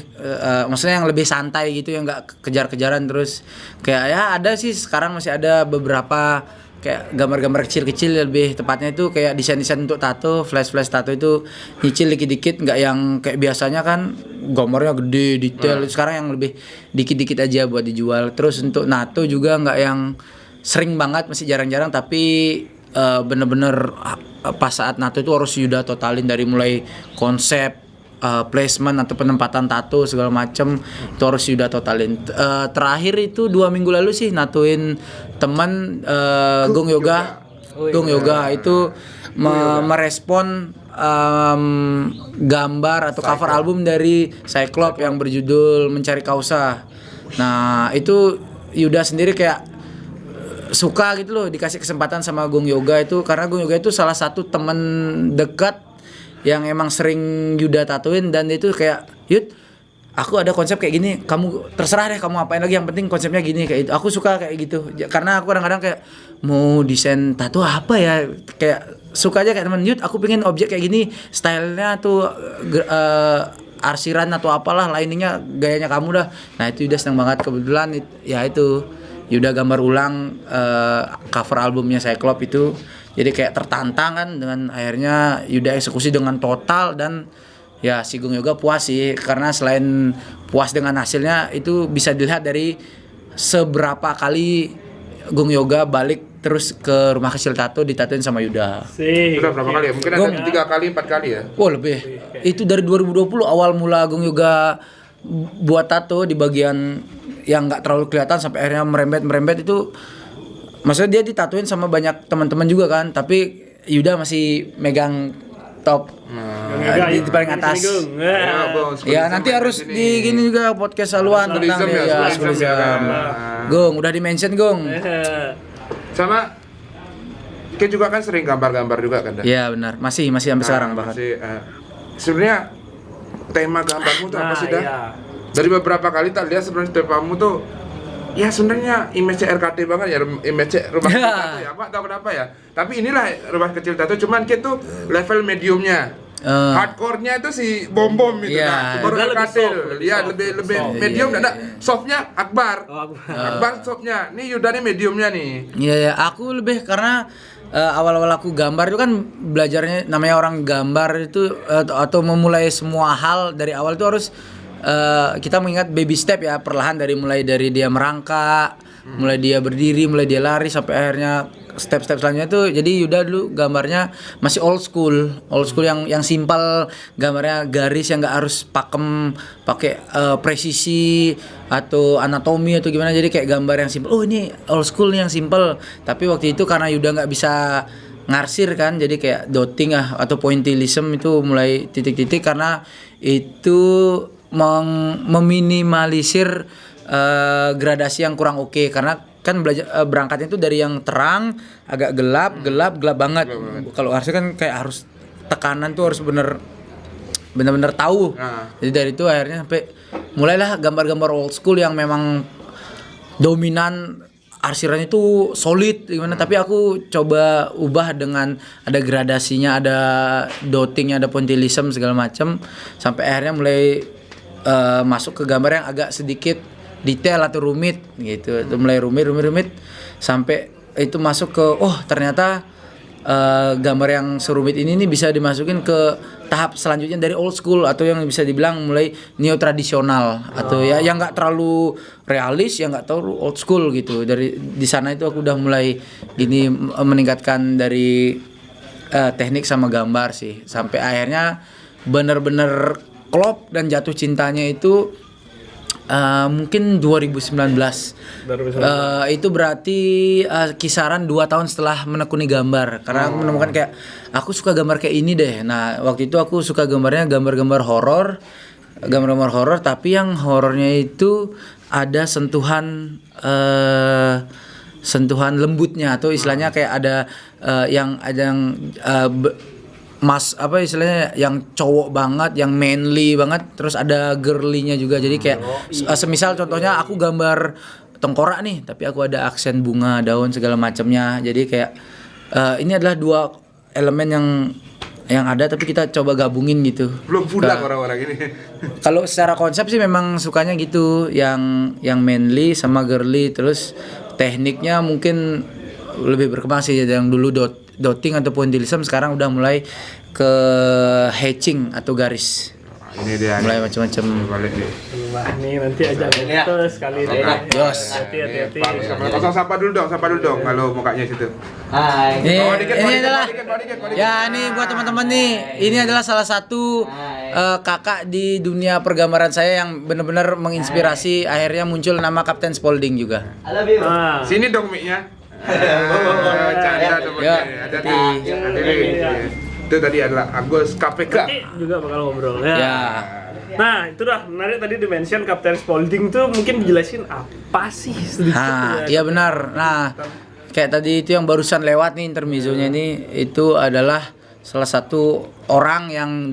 Maksudnya yang lebih santai gitu, yang nggak kejar-kejaran terus. Kayak ya ada sih sekarang masih ada beberapa kayak gambar-gambar kecil-kecil, lebih tepatnya itu kayak desain-desain untuk tato, flash tato itu nyicil dikit-dikit, nggak yang kayak biasanya kan gambarnya gede detail. Sekarang yang lebih dikit-dikit aja buat dijual. Terus untuk nato juga nggak yang sering banget, masih jarang-jarang, tapi bener-bener pas saat nato itu harus Yuda totalin dari mulai konsep, placement atau penempatan tato segala macem, itu harus Yuda totalin. Terakhir itu 2 minggu lalu sih natoin teman Gong Yoga. Gong Yoga itu merespon gambar atau cover album dari Cyclops yang berjudul Mencari Kausa. Nah itu Yuda sendiri kayak suka gitu loh dikasih kesempatan sama Gong Yoga itu, karena Gong Yoga itu salah satu teman dekat yang emang sering Yuda tatoin, dan itu kayak, Yud, aku ada konsep kayak gini, kamu terserah deh kamu apain lagi, yang penting konsepnya gini, kayak itu. Aku suka kayak gitu, karena aku kadang-kadang kayak mau desain tato apa ya, kayak suka aja kayak teman, Yud, aku pengen objek kayak gini, stylenya tuh arsiran atau apalah, lainnya gayanya kamu dah. Nah itu Yuda seneng banget, kebetulan ya itu Yuda gambar ulang cover albumnya Cyclops itu, jadi kayak tertantang kan, dengan akhirnya Yuda eksekusi dengan total, dan ya si Gong Yoga puas sih, karena selain puas dengan hasilnya itu bisa dilihat dari seberapa kali Gong Yoga balik terus ke rumah kecil tato ditatoin sama Yuda. Sudah berapa kali ya? Mungkin ada 3 kali 4 kali ya. Oh lebih. Itu dari 2020 awal mula Gong Yoga buat tato di bagian yang nggak terlalu kelihatan sampai akhirnya merembet itu, maksudnya dia ditatuin sama banyak teman-teman juga kan, tapi Yuda masih megang top di paling atas. Ya nanti harus di gini juga podcast haluan tentang ya Gong, udah di mention Gong. Sama Ki juga kan sering gambar-gambar juga kan? Iya benar, masih sampai sekarang bahkan. Sebenarnya tema gambarmu tuh apa sih dah? Iya. Dari beberapa kali tak lihat sebenarnya temamu tuh ya sebenarnya image RKT banget ya, image rumah kecil tato ya. Aku gak tahu kenapa ya. Tapi inilah rumah kecil tato, cuman kita tuh level mediumnya. Hardcore-nya itu si bom itu Iya. baru Lebih RKT. soft, Iya, lebih medium dan softnya Akbar. Akbar softnya. Nih Yuda nih mediumnya nih. Iya, aku lebih karena awal-awal aku gambar itu kan belajarnya, namanya orang gambar itu atau memulai semua hal dari awal itu harus kita mengingat baby step ya, perlahan mulai dari dia merangkak, mulai dia berdiri, mulai dia lari sampai akhirnya step-step selanjutnya tuh. Jadi Yuda dulu gambarnya masih old school yang simpel, gambarnya garis yang nggak harus pakai presisi atau anatomi atau gimana, jadi kayak gambar yang simpel. Oh ini old school nih yang simpel. Tapi waktu itu karena Yuda nggak bisa ngarsir kan, jadi kayak dotting atau pointillism itu mulai titik-titik karena itu meminimalisir gradasi yang kurang oke karena kan berangkatnya itu dari yang terang agak gelap banget. Kalau ngarsir kan kayak harus tekanan tuh harus bener-bener tahu. Jadi dari itu akhirnya sampai mulailah gambar-gambar old school yang memang dominan arsirannya itu solid gimana, tapi aku coba ubah dengan ada gradasinya, ada dottingnya, ada pointillism segala macam sampai akhirnya mulai masuk ke gambar yang agak sedikit detail atau rumit gitu. Itu mulai rumit sampai itu masuk ke ternyata gambar yang serumit ini nih bisa dimasukin ke tahap selanjutnya dari old school atau yang bisa dibilang mulai neo tradisional atau ya yang nggak terlalu realis, yang nggak terlalu old school gitu. Dari di sana itu aku udah mulai gini meningkatkan dari teknik sama gambar sih sampai akhirnya bener-bener klop dan jatuh cintanya itu mungkin 2019. Itu berarti kisaran 2 tahun setelah menekuni gambar. Karena aku menemukan kayak aku suka gambar kayak ini deh. Nah, waktu itu aku suka gambar-gambar horor. Gambar-gambar horor tapi yang horornya itu ada sentuhan lembutnya atau istilahnya kayak ada yang apa istilahnya yang cowok banget, yang manly banget, terus ada girly-nya juga. Jadi kayak semisal contohnya aku gambar tengkorak nih, tapi aku ada aksen bunga, daun segala macamnya. Jadi kayak ini adalah 2 elemen yang ada tapi kita coba gabungin gitu. Belum pulang orang-orang ini. Kalau secara konsep sih memang sukanya gitu, yang manly sama girly, terus tekniknya mungkin lebih berkembang sih. Yang dulu dotting atau pointillism sekarang udah mulai ke hatching atau garis. Ini dia. Mulai macam-macam. Balik nih. Wah, nih nanti aja terus sekali deh. Jos. Hati-hati. Kosong sapa dulu dong kalau mukanya situ. Hai. Ini adalah Bawa dikit. ya ini buat teman-teman nih. Ini adalah salah satu kakak di dunia pergambaran saya yang benar-benar menginspirasi. Akhirnya muncul nama Kapten Spaulding juga. I love you. Sini dong mic-nya. Canda teman. Ya, Ada itu tadi adalah Agus KPK. Nanti juga bakal ngobrol ya. Ya. Nah, itu dah menarik tadi dimention Kapten Spaulding tuh mungkin dijelasin apa sih sedikit. Nah, iya benar. Nah, kayak tadi itu yang barusan lewat nih intermezzonya ini itu adalah salah satu orang yang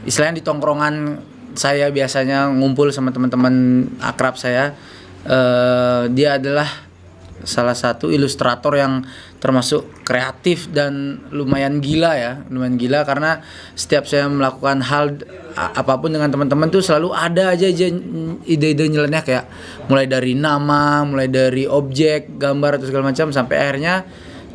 istilahnya di tongkrongan saya biasanya ngumpul sama teman-teman akrab saya. Dia adalah salah satu ilustrator yang termasuk kreatif dan lumayan gila karena setiap saya melakukan hal apapun dengan teman-teman tuh selalu ada aja ide-ide nyeleneh kayak mulai dari nama, mulai dari objek, gambar atau segala macam sampai akhirnya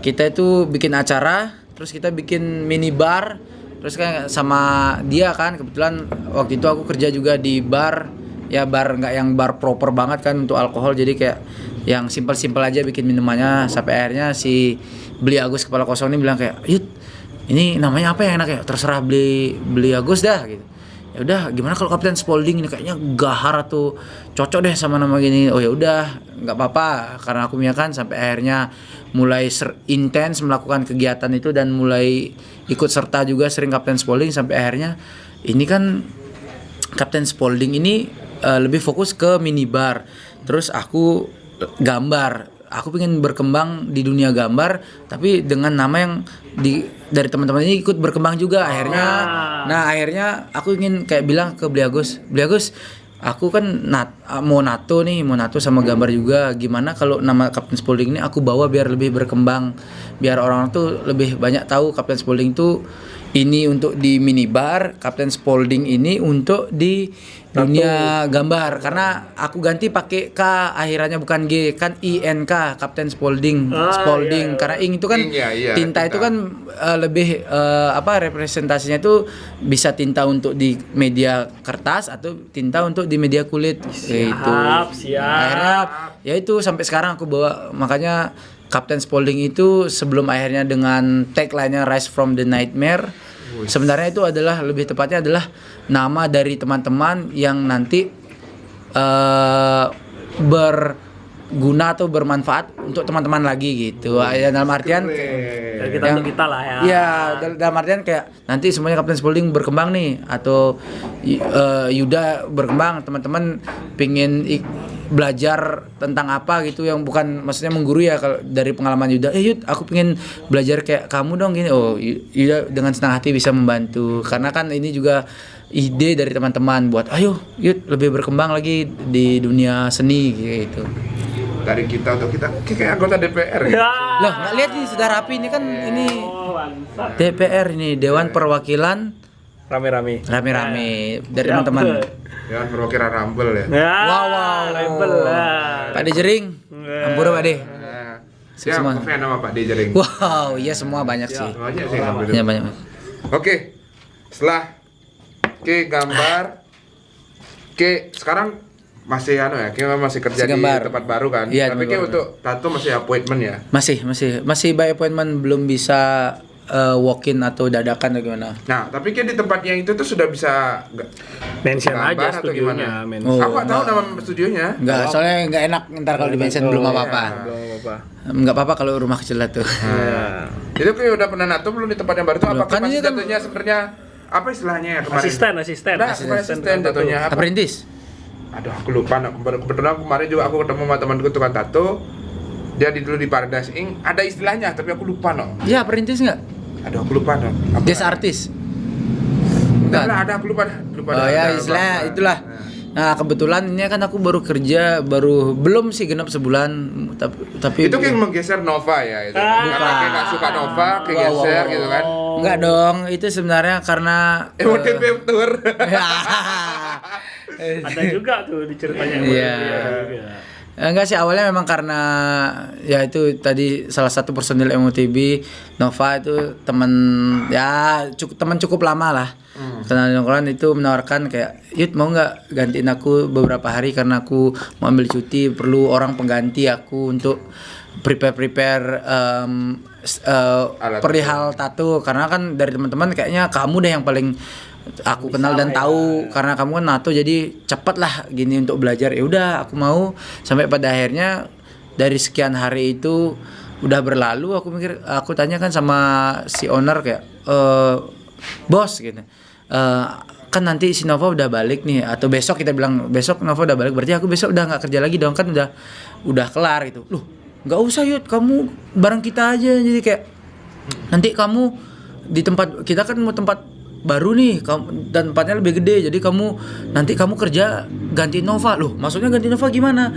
kita itu bikin acara, terus kita bikin mini bar, terus kan sama dia kan kebetulan waktu itu aku kerja juga di bar, ya bar nggak yang bar proper banget kan untuk alkohol, jadi kayak yang simpel-simpel aja bikin minumannya sampai akhirnya si Beli Agus kepala kosong ini bilang kayak, "Yud, ini namanya apa yang enak ya? Terserah Beli Agus dah gitu." Ya udah, gimana kalau Kapten Spaulding ini kayaknya gahar atau cocok deh sama nama gini. Oh ya udah, nggak apa-apa karena aku kan sampai akhirnya mulai intens melakukan kegiatan itu dan mulai ikut serta juga sering Kapten Spaulding sampai akhirnya ini kan Kapten Spaulding ini lebih fokus ke minibar. Terus aku gambar, aku pengen berkembang di dunia gambar tapi dengan nama yang dari teman-teman ini ikut berkembang juga akhirnya. Nah akhirnya aku ingin kayak bilang ke Beli Agus, aku kan mau nato sama gambar juga, gimana kalau nama Kapten Spaulding ini aku bawa biar lebih berkembang, biar orang tuh lebih banyak tahu Kapten Spaulding tuh ini untuk di minibar, Kapten Spaulding ini untuk di dunia gambar. Karena aku ganti pakai K akhirannya bukan G, kan INK, Kapten Spaulding. Spaulding. Iya. Karena ink itu kan tinta itu kan lebih representasinya itu bisa tinta untuk di media kertas atau tinta untuk di media kulit. Siap. Akhirnya ya itu sampai sekarang aku bawa, makanya Kapten Spaulding itu sebelum akhirnya dengan tagline-nya Rise from the Nightmare, sebenarnya itu adalah lebih tepatnya adalah nama dari teman-teman yang nanti guna atau bermanfaat untuk teman-teman lagi gitu. Ya dalam artian Dari kita yang- untuk kita lah ya. Iya, dalam artian kayak nanti semuanya Kapten Spaulding berkembang nih atau Yuda berkembang, teman-teman pingin belajar tentang apa gitu yang bukan maksudnya menggurui ya kalau dari pengalaman Yuda. Yud, aku pingin belajar kayak kamu dong gini. Oh, Yuda dengan senang hati bisa membantu karena kan ini juga ide dari teman-teman buat ayo Yud lebih berkembang lagi di dunia seni gitu. Dari kita untuk kita kayak anggota DPR ya. Ya. Loh, nggak lihat ini sudah rapi ini kan ini Oh, bangsat. DPR ini Dewan Perwakilan Rame-rame. rame-rame dari Siap. teman-teman. Jangan perwakilan Rumble ya. Ya. Wow. Label lah. Pak De Jering, ampura Pak De. Nah, Semua. Siapa fan sama Pak Dejering? Wow, iya semua banyak sih. Banyak sih ngambil. Iya banyak. Oke, setelah Ki gambar, Ki sekarang masih Ki masih kerja Masih di gambar. tempat baru kan? Iya, Tapi tempat Ki baru. untuk tato masih appointment ya? Masih by appointment, belum bisa walk-in atau dadakan atau gimana. Nah, tapi Ki di tempat yang itu tuh sudah bisa Mention gambar aja atau studionya. gimana? Mention. Oh, Aku nggak tahu nama studionya. Enggak, soalnya enggak enak ntar kalau di mention belum apa-apa. Belum apa-apa. Enggak apa-apa kalau rumah kecil lah tuh. Ya. Itu Ki udah pernah nato belum di tempat yang baru itu? Belum. Apa Kan masih ini kan- jatuhnya sebenarnya apa istilahnya ya kemarin? Asisten. Nah, asisten jatuhnya apa? Apprentice. Aduh, aku lupa. Kebetulan kemarin juga aku ketemu sama temanku tukang tato. Dia dulu di Paradise Ink. Ada istilahnya, tapi aku lupa no. Ya, apprentice enggak? Aduh, aku lupa no. Apa? Guest artist. Enggak Bukan. lah, ada aku lupa. Oh ya, istilahnya itulah. Nah, kebetulan ini kan aku baru kerja, belum sih genap sebulan, tapi Itu kayak menggeser Nova ya itu. Karena kayak nggak suka Nova, kegeser gitu kan. enggak dong, itu sebenarnya karena MOTP tour. Ada juga tuh di ceritanya. Iya. Enggak sih, awalnya memang karena ya itu tadi salah satu personil MOTB Nova itu teman cukup lama lah. Kenal nongkrongan itu menawarkan kayak, "Yud, mau nggak gantiin aku beberapa hari karena aku mau ambil cuti, perlu orang pengganti aku untuk prepare perihal tato karena kan dari teman-teman kayaknya kamu deh yang paling aku kenal dan tahu karena kamu kan nato jadi cepet lah gini untuk belajar." Ya udah aku mau, sampai pada akhirnya dari sekian hari itu udah berlalu, aku tanya kan sama si owner kayak bos gitu, kan nanti si Nova udah balik nih atau besok, kita bilang besok Nova udah balik berarti aku besok udah nggak kerja lagi dong, kan udah kelar gitu. Loh, nggak usah Yud, kamu bareng kita aja, jadi kayak nanti kamu di tempat kita kan mau tempat baru nih dan tempatnya lebih gede, jadi nanti kamu kerja ganti Nova. Loh, maksudnya ganti Nova gimana?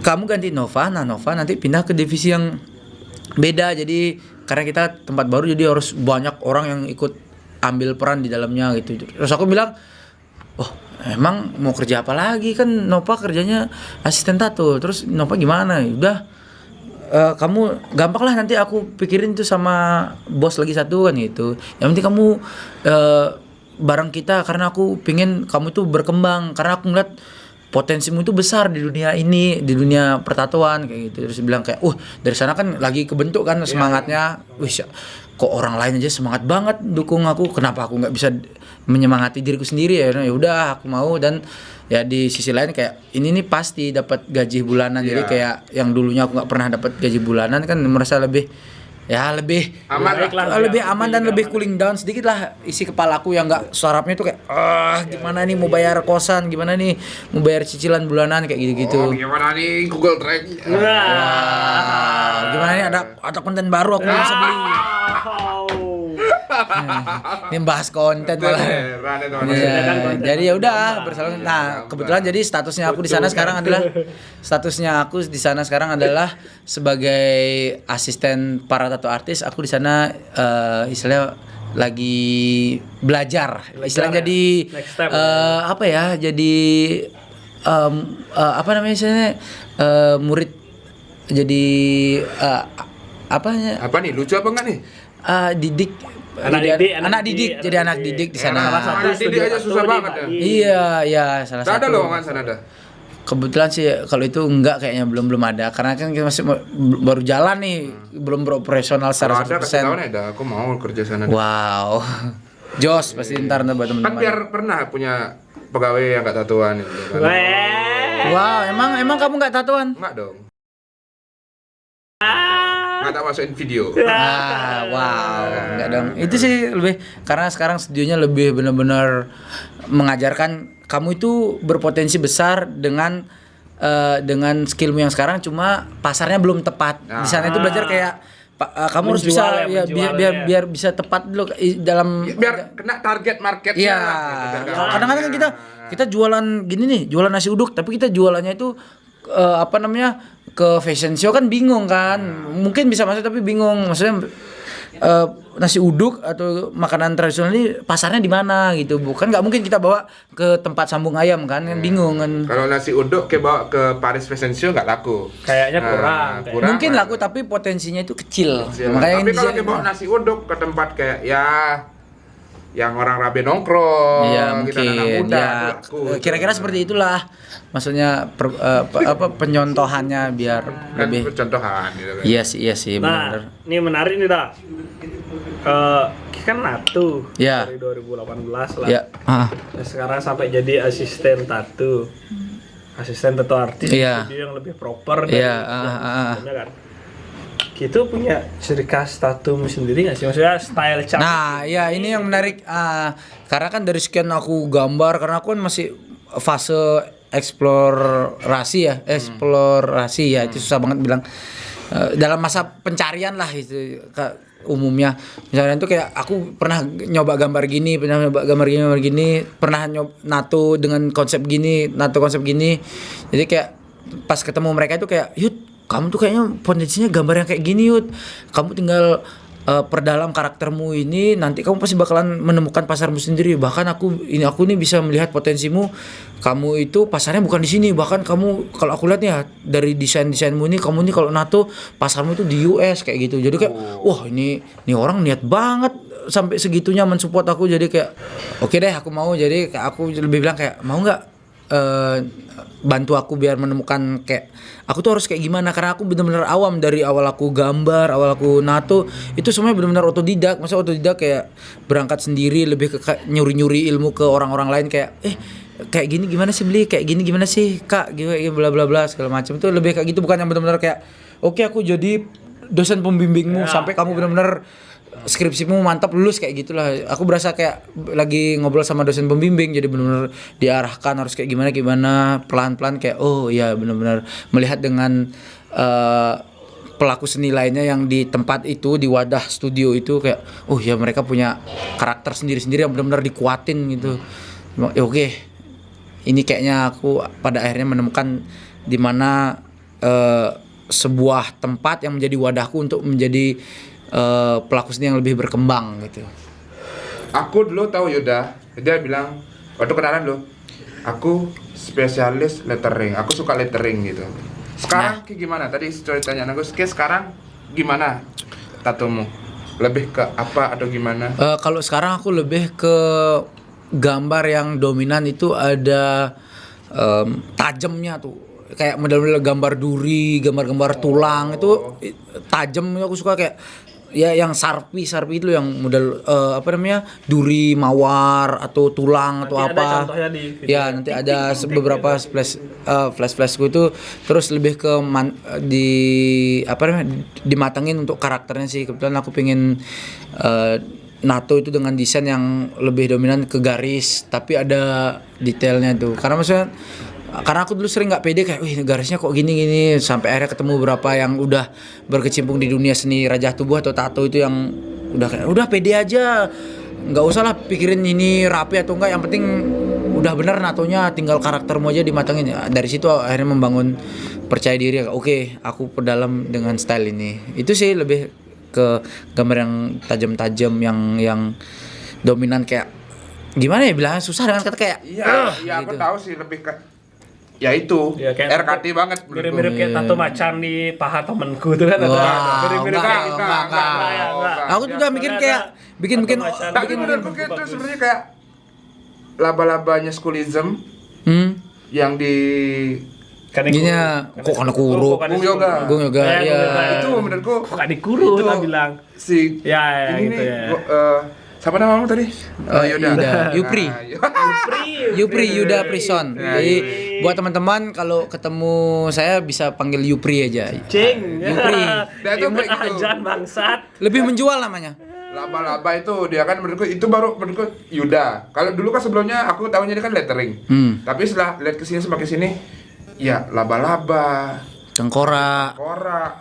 Kamu ganti Nova, nah Nova nanti pindah ke divisi yang beda, jadi karena kita tempat baru jadi harus banyak orang yang ikut ambil peran di dalamnya gitu. Terus aku bilang, oh emang mau kerja apa lagi, kan Nova kerjanya asisten tato, terus Nova gimana? Udah kamu gampang lah, nanti aku pikirin tuh sama bos lagi satu kan gitu. Yang penting kamu bareng kita karena aku pingin kamu tuh berkembang, karena aku ngeliat potensimu itu besar di dunia ini, di dunia pertatoan kayak gitu. Terus bilang kayak, dari sana kan lagi kebentuk kan semangatnya. Wih, kok orang lain aja semangat banget dukung aku, kenapa aku nggak bisa menyemangati diriku sendiri ya? Ya udah aku mau, dan ya di sisi lain kayak ini nih pasti dapat gaji bulanan. Jadi kayak yang dulunya aku nggak pernah dapat gaji bulanan kan merasa lebih Aman lah. lebih aman dan lebih cooling down sedikit lah isi kepalaku yang nggak sarapnya tuh kayak gimana nih mau bayar kosan, gimana nih mau bayar cicilan bulanan kayak gitu-gitu. Oh, gimana nih Google Drive? Gimana nih ada konten baru aku bisa beli. Ini bahas konten malah. Iya, jadi ya udah bersalin. Nah, kebetulan jadi statusnya aku di sana sekarang adalah sebagai asisten para tato artis. Aku di sana istilahnya lagi belajar. Istilahnya jadi apa ya? Jadi apa namanya istilahnya? Murid jadi Apa nih, lucu apa enggak nih? Didik anak didik jadi anak didik di sana. Anak didik aja susah banget ya. Iya, ya salah Ada satu. lowongan sana ada. Kebetulan sih kalau itu enggak, kayaknya belum ada karena kan kita masih baru jalan nih, belum beroperasional Kalau secara ada kasih 100%. tahu nih, aku mau kerja sana. Wow. Jos pasti ntar buat Kan teman-teman. biar pernah punya pegawai yang gak tatuan gitu kan. Wow, emang kamu nggak tatoan? Enggak dong. Nggak tak masukin video. Wow, enggak dong. Itu sih lebih karena sekarang studionya lebih benar-benar mengajarkan kamu itu berpotensi besar dengan skillmu yang sekarang, cuma pasarnya belum tepat. Di sana itu belajar kayak kamu harus bisa biar bisa tepat dulu dalam Biar kena target marketnya. iya. lah. Kadang-kadang kan kita jualan gini nih, jualan nasi uduk, tapi kita jualannya itu ke fashion show kan bingung kan. Mungkin bisa masuk tapi bingung. Maksudnya nasi uduk atau makanan tradisional ini pasarnya di mana gitu. Bukan nggak mungkin kita bawa ke tempat sambung ayam kan bingung kan. Kalau nasi uduk kayak bawa ke Paris Fashion Show nggak laku. Kayaknya kurang. Mungkin laku tapi potensinya itu kecil. Makanya Tapi kalau kayak bawa nasi uduk ke tempat kayak ya yang orang rabe nongkrong, iya kita mungkin anak muda, ya laku. kira-kira seperti itulah maksudnya penyontohannya biar Kan lebih contohan gitu kan. iya sih Nah, benar. ini menarik nih dah. Kan Natu Ya. dari 2018 lah. Ya. Nah, sekarang sampai jadi asisten tato artis Iya. jadi yang lebih proper dari Iya, sebelumnya kan. Kita punya ciri khas tatomu sendiri nggak sih? Maksudnya style cantik. Nah, ya ini yang menarik karena kan dari sekian aku gambar karena aku kan masih fase eksplorasi ya itu susah banget bilang dalam masa pencarian lah itu umumnya misalnya itu kayak aku pernah nyoba gambar gini pernah nyoba nato dengan konsep gini jadi kayak pas ketemu mereka itu kayak Yud kamu tuh kayaknya potensinya gambar yang kayak gini Yud kamu tinggal perdalam karaktermu ini nanti kamu pasti bakalan menemukan pasarmu sendiri bahkan aku nih bisa melihat potensimu kamu itu pasarnya bukan di sini bahkan kamu kalau aku lihat ya dari desainmu ini kamu nih kalau nato pasarmu itu di US kayak gitu jadi kayak wah ini orang niat banget sampai segitunya mensupport aku jadi kayak oke deh aku mau jadi kayak aku lebih bilang kayak mau nggak bantu aku biar menemukan kayak aku tuh harus kayak gimana karena aku benar-benar awam dari awal aku gambar awal aku nato itu semuanya benar-benar otodidak kayak berangkat sendiri lebih ke nyuri-nyuri ilmu ke orang-orang lain kayak kayak gini gimana sih beli kayak gini gimana sih kak gitu bla bla bla segala macam itu lebih kayak gitu bukan yang benar-benar kayak oke aku jadi dosen pembimbingmu sampai kamu benar-benar skripsimu mantap lulus kayak gitulah aku berasa kayak lagi ngobrol sama dosen pembimbing jadi benar-benar diarahkan harus kayak gimana pelan-pelan kayak oh ya benar-benar melihat dengan pelaku seni lainnya yang di tempat itu di wadah studio itu kayak oh ya mereka punya karakter sendiri-sendiri yang benar-benar dikuatin gitu ya oke ini kayaknya aku pada akhirnya menemukan di mana sebuah tempat yang menjadi wadahku untuk menjadi pelaku seni yang lebih berkembang gitu. Aku dulu tahu Yuda, dia bilang waktu kenalan lo, aku spesialis lettering, aku suka lettering gitu. Sekarang kayak gimana? Tadi ceritanya aku, sekarang gimana tatomu? Lebih ke apa atau gimana? Kalau sekarang aku lebih ke gambar yang dominan itu ada tajamnya tuh. Kayak model-model gambar duri, gambar-gambar tulang itu tajam aku suka kayak ya yang sarpi itu yang model duri mawar atau tulang nanti atau ada apa contohnya di video. ya nanti ada beberapa flashku itu terus lebih ke dimatengin untuk karakternya sih kebetulan aku pengen nato itu dengan desain yang lebih dominan ke garis tapi ada detailnya tuh karena aku dulu sering nggak pede kayak, wih garisnya kok gini sampai akhirnya ketemu beberapa yang udah berkecimpung di dunia seni rajah tubuh atau tato itu yang udah pede aja, nggak usah lah pikirin ini rapi atau enggak, yang penting udah bener natonya tinggal karaktermu aja dimatengin. Ya, dari situ akhirnya membangun percaya diri. Oke, aku perdalam dengan style ini. Itu sih lebih ke gambar yang tajam-tajam yang dominan kayak gimana ya bilangnya susah dengan kata kayak Iya, gitu. aku tahu sih lebih ke ya itu Ya, kayak RKT banget mirip-mirip kayak tato macan di paha temenku tuh kan ada mirip-mirip enggak. Aku juga mikir kayak bikin Tapi menurutku itu sebenarnya kayak laba-labanya schoolism yang di gini kok kanekuro Gung Yoga. ya Itu menurutku kok gak dikuru itu tak bilang si ya ini gitu nih, ya. siapa namamu tadi? Yuda. Yupri Yuda Prison. Jadi Buat teman-teman kalau ketemu saya bisa panggil Yupri aja. Cing. Yupri. Nah, itu Imut kayak gitu. ajan bangsat. Lebih menjual namanya. Laba-laba itu dia kan menurutku itu baru menurutku Yuda. Kalau dulu kan sebelumnya aku tahunya dia kan lettering. Tapi setelah lihat kesini semakin sini, ya laba-laba, Tengkorak. korak.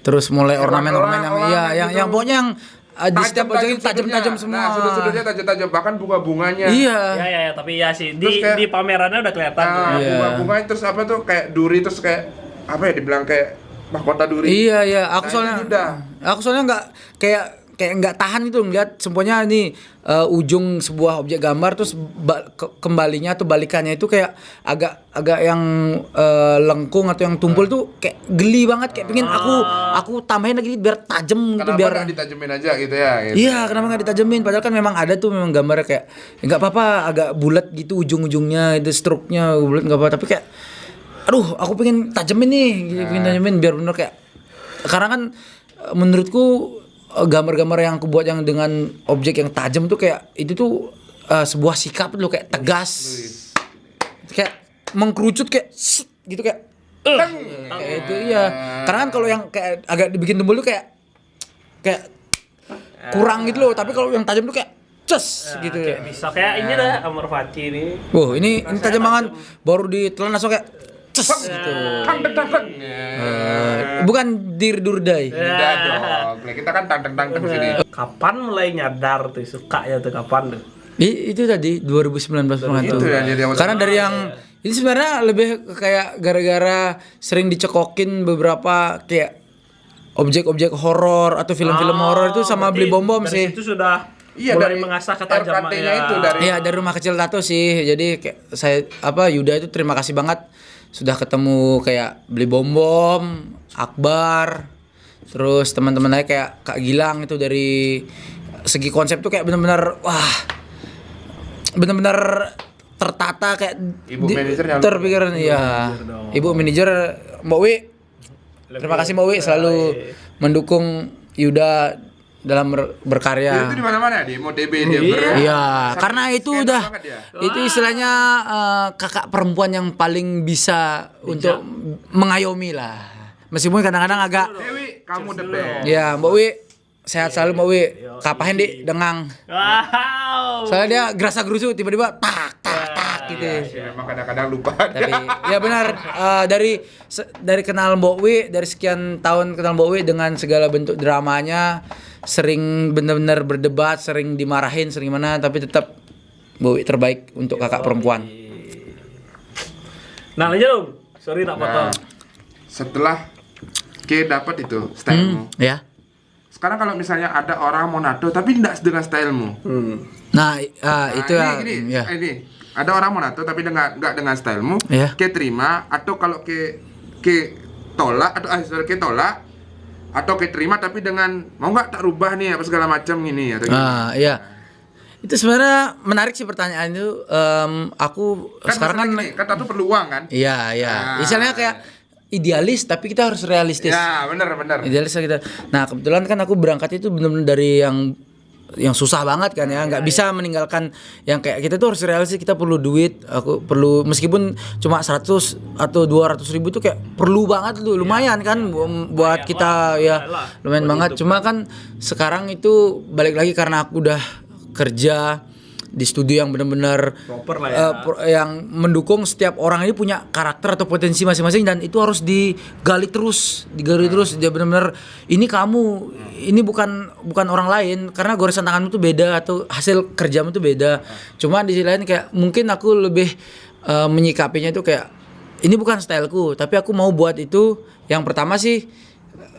Terus mulai ornamen-ornamen yang Elang-elang iya yang gitu. pokoknya yang di setiap objek itu tajam-tajam semua. Nah, sudut-sudutnya tajam-tajam, bahkan bunga-bunganya. Iya. Ya, tapi ya sih Terus kayak- di pamerannya udah kelihatan. Nah, tuh. Iya. bunga-bunganya terus apa tuh kayak duri terus kayak apa ya dibilang kayak mahkota duri. Iya, aku Nah, soalnya itu Yuda. aku soalnya nggak kayak nggak tahan itu ngeliat semuanya ini ujung sebuah objek gambar terus kembalinya atau balikannya itu kayak agak yang lengkung atau yang tumpul tuh kayak geli banget, kayak pengen aku tambahin lagi biar tajam gitu, Kenapa biar nggak ditajemin aja gitu ya? Gitu. iya, kenapa nggak ditajemin? Padahal kan memang ada tuh memang gambarnya kayak nggak apa-apa agak bulat gitu ujung-ujungnya itu struknya bulat nggak apa, tapi kayak aduh aku pengen tajemin nih, gitu, pengen tajemin biar bener kayak karena kan menurutku gambar-gambar yang aku buat yang dengan objek yang tajam tuh kayak itu tuh sebuah sikap tuh kayak tegas, kayak mengkerucut kayak set, gitu kayak kayak itu iya. Karena kan kalau yang kayak agak dibikin tumpul tuh kayak kurang gitu loh, tapi kalau yang tajam tuh kayak ces gitu. Kayak bisa kayak ini dah Amor Faci nih. Wah, ini tajam banget, baru ditelan langsung kayak ces gitu. Bukan durdai. Tidak dong. Kita kan tanteng-tanteng sini. Kapan mulai nyadar tuh suka ya tuh kapan tuh? Itu tadi 2019 banget tuh. Itu ya, jadi awal- Karena dari yang ini sebenarnya lebih kayak gara-gara sering dicekokin beberapa kayak objek-objek horor atau film-film horor itu sama beli bom-bom dari sih. Itu sudah Iya, mulai dari mengasah RKT-nya ketajamannya. itu dari Iya, dari rumah kecil tato sih. Jadi kayak saya Yuda itu terima kasih banget sudah ketemu kayak beli bom-bom, Akbar, terus teman-teman lain kayak Kak Gilang itu dari segi konsep tuh kayak benar-benar wah, benar-benar tertata kayak Ibu manajer yang- terpikiran iya. Ibu manajer Mbak Wi. Terima kasih Mbak Wi selalu mendukung Yuda dalam berkarya. itu di mana-mana di MotoGP dia Iya, karena itu skena udah banget dia. itu istilahnya kakak perempuan yang paling bisa untuk mengayomi lah. Meskipun kadang-kadang agak Dewi, kamu the best. ya Mbak Wi sehat selalu Mbak Wi. Kapain di dengang. Wow. Soalnya dia gerasa gerusu tiba-tiba tak gitu. Ya, memang kadang-kadang lupa. Tapi ya benar dari kenal Mbak Wi, dari sekian tahun kenal Mbak Wi dengan segala bentuk dramanya, sering benar-benar berdebat, sering dimarahin, sering mana, tapi tetap Mbak Wi terbaik untuk kakak perempuan. Nah, lanjut dong. Sorry tak potong. Nah, setelah dapat itu stylemu. Ya. Sekarang kalau misalnya ada orang mau nato tapi tidak dengan stylemu. Nah, itu ini, ya. ini ada orang mau nato tapi nggak dengan stylemu. Iya. Terima atau kalau tolak atau tolak atau terima tapi dengan mau nggak tak rubah nih apa segala macam ini atau gimana? Iya. Itu sebenarnya menarik sih pertanyaan itu. Aku Kan sekarang kan masalah gini, kan tato perlu uang kan? iya. Nah. Istilahnya kayak idealis tapi kita harus realistis. Ya benar. Idealis kita. Nah, kebetulan kan aku berangkat itu benar-benar dari yang susah banget kan ya, nggak bisa meninggalkan yang kayak kita tuh harus realistis, kita perlu duit, aku perlu meskipun cuma 100 atau 200 ribu tuh kayak perlu banget tuh, lumayan kan buat kita ya, lumayan banget. Cuma kan sekarang itu balik lagi karena aku udah kerja di studio yang benar-benar Proper lah ya. yang mendukung setiap orang ini punya karakter atau potensi masing-masing dan itu harus digali terus dia benar-benar ini kamu ini bukan orang lain karena goresan tanganmu tuh beda atau hasil kerjamu tuh beda. Cuma di sisi lain kayak mungkin aku lebih menyikapinya itu kayak ini bukan styleku tapi aku mau buat itu. Yang pertama sih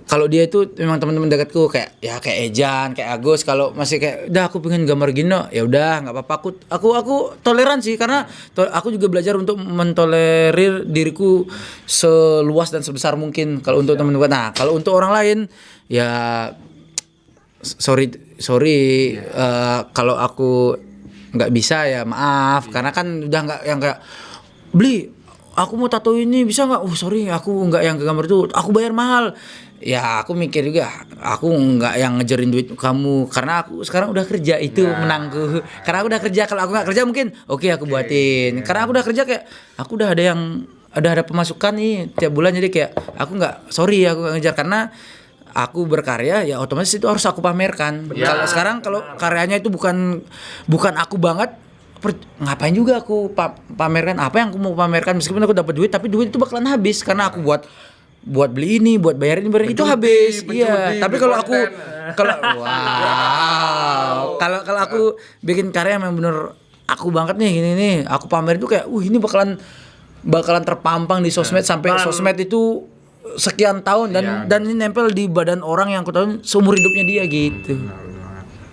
kalau dia itu memang teman-teman dekatku kayak Ejan, kayak Agus, kalau masih kayak udah aku pengen gambar gini, ya udah nggak apa-apa, aku toleransi karena aku juga belajar untuk mentolerir diriku seluas dan sebesar mungkin kalau untuk teman-teman. Nah, kalau untuk orang lain ya sorry kalau aku nggak bisa ya maaf karena kan udah nggak yang kayak beli aku mau tato ini bisa nggak? Sorry aku nggak yang gambar itu, aku bayar mahal. ya aku mikir juga, aku nggak yang ngejarin duit kamu karena aku sekarang udah kerja itu menangku. Karena aku udah kerja, kalau aku nggak kerja mungkin oke, aku buatin. Karena aku udah kerja kayak aku udah ada pemasukan nih tiap bulan, jadi kayak aku nggak ngejar karena aku berkarya ya otomatis itu harus aku pamerkan. Kalau sekarang kalau karyanya itu bukan aku banget, ngapain juga aku pamerkan apa yang aku mau pamerkan, meskipun aku dapat duit tapi duit itu bakalan habis karena aku buat beli ini, buat bayar ini, itu habis. Iya, tapi kalau aku kalau aku bikin karya yang bener aku banget nih gini nih, aku pamerin tuh kayak ini bakalan terpampang di sosmed sampai sosmed itu sekian tahun dan ini nempel di badan orang yang aku tahu seumur hidupnya dia gitu.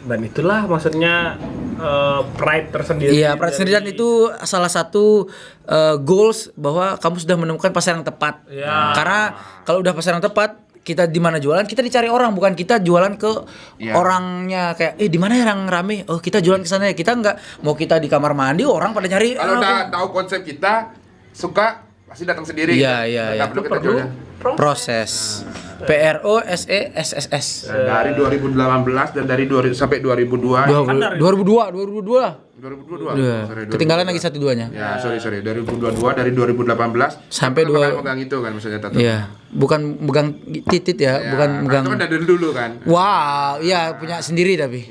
Dan itulah maksudnya pride tersendiri. Iya, pride sendiri, dan itu salah satu goals bahwa kamu sudah menemukan pasar yang tepat. Ya. Karena kalau udah pasar yang tepat, kita di mana jualan, kita dicari orang, bukan kita jualan ke orangnya kayak di mana yang rame, oh kita jualan ke sana ya. Kita nggak mau kita di kamar mandi orang pada nyari. Kalau udah tahu konsep kita, suka pasti datang sendiri. Iya. Nggak perlu kita jualnya. Proses. PROSESS. Dari 2018 dan dari sampai 2002. 2002 lah. 2022. Ketinggalan lagi 1-2-nya. Ya, sorry. 2022 dari 2018 sampai megang itu kan maksudnya tato. Iya, bukan megang titit ya, bukan megang. Itu kan dari dulu kan. Wow, iya punya sendiri tapi.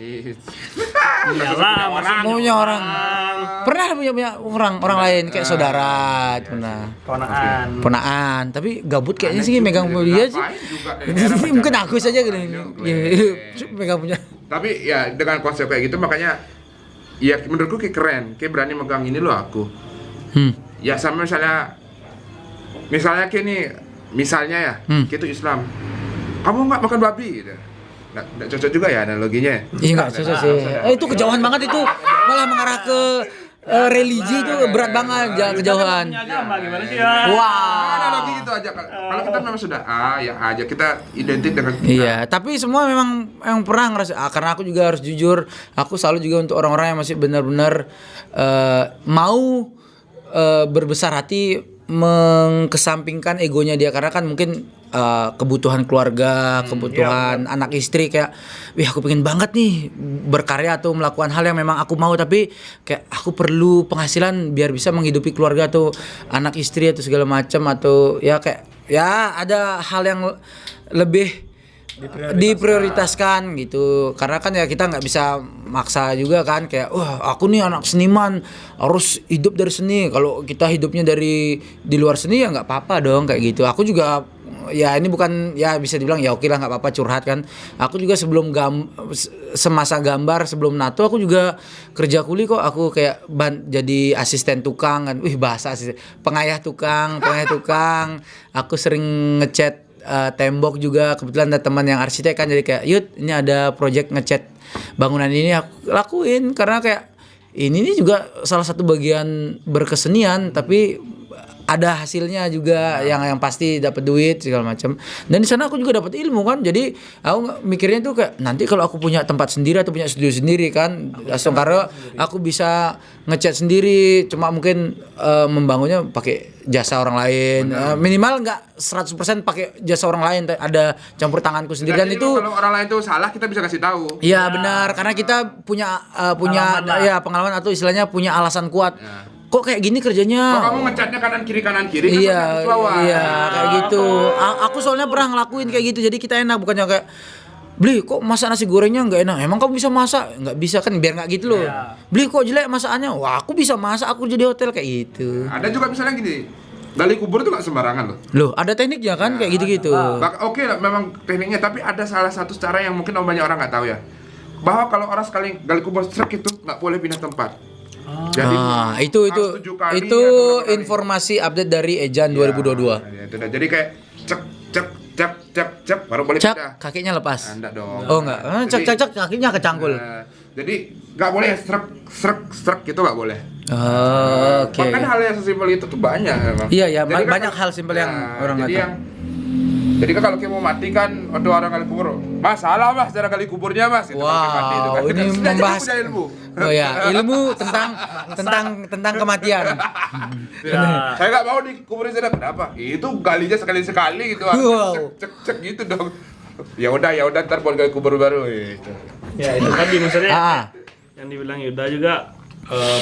Iyalah, Punya orang. Pernah punya orang lain kayak saudara, pernah. Ponaan, tapi gabut kayaknya sih megang dia sih. Mungkin aku saja gini. Megang punya. Tapi ya dengan konsep kayak gitu makanya ya menurutku kayak keren, kayak berani megang ini loh aku. Ya sama misalnya kayak nih, misalnya ya, kita Islam, kamu nggak makan babi gitu. Nggak cocok juga ya analoginya. Iya nggak cocok sih. Itu kejauhan banget itu, malah mengarah ke religi itu berat banget, jangan kejauhan. Gimana sih ya? Wah. Analogi gitu aja. Kalau kita memang sudah ya aja kita identik dengan kita. Iya, tapi semua memang yang pernah ngerasa karena aku juga harus jujur, aku selalu juga untuk orang-orang yang masih benar-benar mau berbesar hati mengkesampingkan egonya dia, karena kan mungkin kebutuhan keluarga, kebutuhan anak istri kayak, wih aku pengen banget nih berkarya atau melakukan hal yang memang aku mau, tapi kayak aku perlu penghasilan biar bisa menghidupi keluarga atau anak istri atau segala macam, atau ya kayak ya ada hal yang lebih diprioritaskan gitu. Karena kan ya kita nggak bisa maksa juga kan, kayak wah aku nih anak seniman harus hidup dari seni, kalau kita hidupnya dari di luar seni ya nggak apa-apa dong kayak gitu. Aku juga ya ini bukan ya bisa dibilang ya oke lah nggak apa-apa curhat kan. Aku juga sebelum semasa gambar sebelum nato aku juga kerja kuli kok. Aku kayak jadi asisten tukang kan. Bahasa asisten pengayah tukang. Aku sering ngecat tembok juga, kebetulan ada teman yang arsitek kan, jadi kayak Yud ini ada project ngecat bangunan ini, aku lakuin karena kayak ini juga salah satu bagian berkesenian, tapi ada hasilnya juga yang pasti dapat duit segala macam. Dan di sana aku juga dapat ilmu kan. Jadi aku mikirnya tuh kayak nanti kalau aku punya tempat sendiri atau punya studio sendiri kan, langsung karena aku bisa ngecat sendiri. Cuma mungkin membangunnya pakai jasa orang lain. Minimal nggak 100% pakai jasa orang lain, ada campur tanganku sendiri. Dan itu kalau orang lain tuh salah kita bisa kasih tahu. Iya benar, karena kita punya pengalaman atau istilahnya punya alasan kuat. Kok kayak gini kerjanya? Kok kamu ngecatnya kanan kiri iya kayak gitu. Aku soalnya pernah ngelakuin kayak gitu, jadi kita enak, bukannya kayak beli kok masak nasi gorengnya nggak enak, emang kamu bisa masak? Nggak bisa kan, biar nggak gitu loh. Beli kok jelek masakannya, wah aku bisa masak, aku jadi hotel kayak gitu. Ada juga misalnya gini, gali kubur itu nggak sembarangan loh. Ada tekniknya kan kayak gitu-gitu. Oke lah memang tekniknya, tapi ada salah satu cara yang mungkin banyak orang nggak tahu ya, bahwa kalau orang sekali gali kubur truk itu nggak boleh pindah tempat. Jadi itu informasi update dari Ejan 2022. Ya, jadi kayak cek baru boleh pindah. Kakinya lepas. Enggak dong. Oh enggak. Cek kakinya kecangkul. Jadi nggak boleh struk gitu nggak boleh. Oke. Bahkan hal yang sesimpel itu tuh banyak emang. Iya banyak hal simpel yang orang nggak tahu. Jadi kan kalau kita mau mati kan ada orang gali kubur. Masalah mas, cara gali kuburnya mas. Gitu, kalau kita mati itu kan. Wow, ini Sudah jadi membahas punya ilmu. Oh ya, ilmu tentang kematian. Ya. Saya nggak mau dikuburin saya. Kenapa? Itu galinya sekali gitu. Wow. Cek gitu dong. Ya udah ntar buat gali kubur baru gitu. Ya itu tadi maksudnya Ah. yang dibilang Yuda juga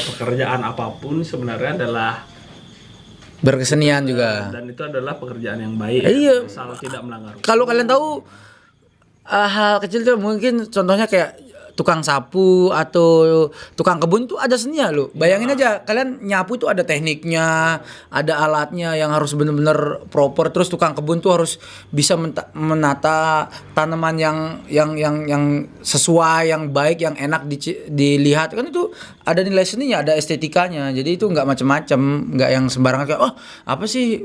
pekerjaan apapun sebenarnya adalah Berkesenian juga. dan itu adalah pekerjaan yang baik. Iya. Asal tidak melanggar hukum. Kalau kalian tahu hal kecil tuh mungkin contohnya kayak tukang sapu atau tukang kebun tuh ada seninya loh. Bayangin aja kalian nyapu tuh ada tekniknya, ada alatnya yang harus bener-bener proper. Terus tukang kebun tuh harus bisa menata tanaman yang sesuai, yang baik, yang enak dilihat. Kan itu ada nilai seninya, ada estetikanya. Jadi itu nggak macem-macem, nggak yang sembarangan kayak oh apa sih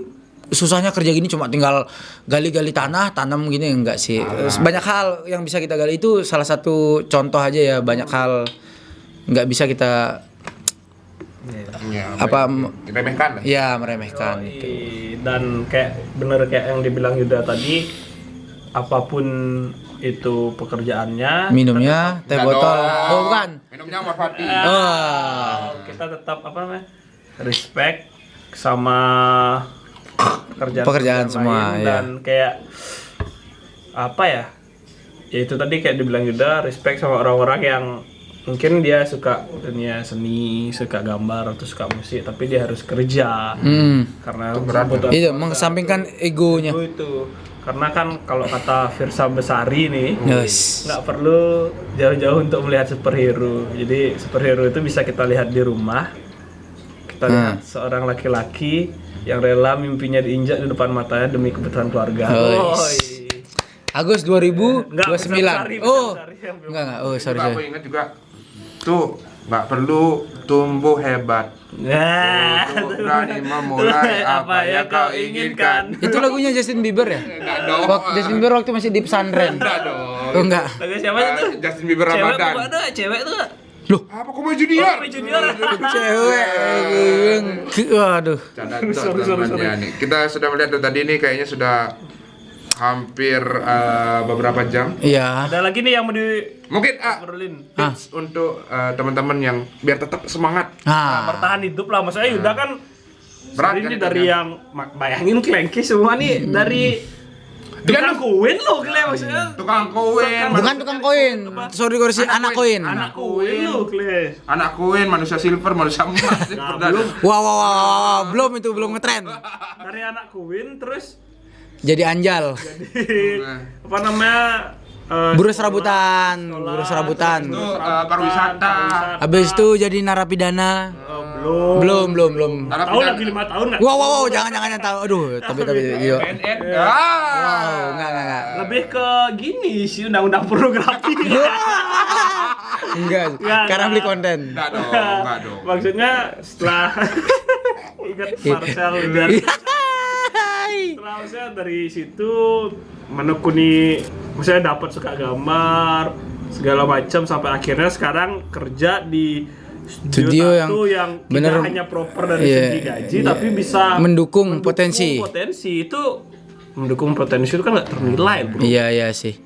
susahnya kerja gini cuma tinggal gali-gali tanah, tanam gini enggak sih. Banyak hal yang bisa kita gali itu salah satu contoh aja ya, banyak hal nggak bisa kita Ya, diremehkan lah. ya meremehkan Yoi. itu. Dan kayak bener kayak yang dibilang Yuda tadi, apapun itu pekerjaannya, Minumnya teh Enggak botol. dong. Oh bukan. Minumnya Marfati. Oh. kita tetap apa namanya, respect sama Pekerjaan semua, lain. ya. Dan kayak apa ya, ya itu tadi kayak dibilang Yuda, respect sama orang-orang yang mungkin dia suka dunia seni, suka gambar atau suka musik, tapi dia harus kerja karena kebutuhan Itu mengesampingkan egonya. itu. Karena kan kalau kata Firsa Besari nih, Yes. nggak perlu jauh-jauh untuk melihat superhero. Jadi superhero itu bisa kita lihat di rumah. Kita lihat seorang laki-laki yang rela mimpinya diinjak di depan matanya demi kebutuhan keluarga. Oh, Oi. Agus Enggak, 2029. Besar-besari, Oh. Besar-besari yang belum. Enggak. Oh, sorry. Aku ingat juga tuh nggak perlu tumbuh hebat. Nah, Untuk berani memulai apa yang kau inginkan. Itu lagunya Justin Bieber ya? Enggak dong. Waktu Justin Bieber waktu masih di pesantren. Enggak dong. Oh enggak. lagu siapa itu? Justin Bieber Cewek Ramadan. apa ada? Cewek tuh nggak? Apa kau mau junior? Oh, junior. Cewek. Waduh. Canda teman-temannya nih. Kita sudah melihat dari tadi nih kayaknya sudah hampir beberapa jam. Iya. Ada lagi nih yang mau di Mungkin Berlin. tips untuk teman-teman yang biar tetap semangat. Nah. Bertahan hidup lah, maksudnya Yuda kan Berat ini kan dari hidupnya. yang bayangin klengki semua nih dari tukang koin loh kle maksudnya Tukang koin, Bukan tukang koin. Sorry korupsi anak koin. anak koin loh kle. anak koin, manusia silver, manusia emas. belum. Wow. Belum itu belum ngetren. Dari anak koin terus Jadi anjal. di apa namanya Buruh serabutan. Itu pariwisata. Habis itu jadi narapidana. belum Belum. tahu lagi 5 tahun nggak? Wow, jangan tahu. Aduh, tapi iya. BNN. Wow, enggak. Lebih ke gini sih undang-undang pornografi. Enggak. Karena beli konten. Enggak dong. Maksudnya setelah ingat Marcel dan setelah maksudnya dari situ menekuni, maksudnya dapat suka gambar segala macam sampai akhirnya sekarang kerja di Studio yang tattoo yang bener- tidak hanya proper dari iya, segi gaji iya. tapi bisa Mendukung potensi. itu mendukung potensi itu kan nggak ternilai bro. Iya sih.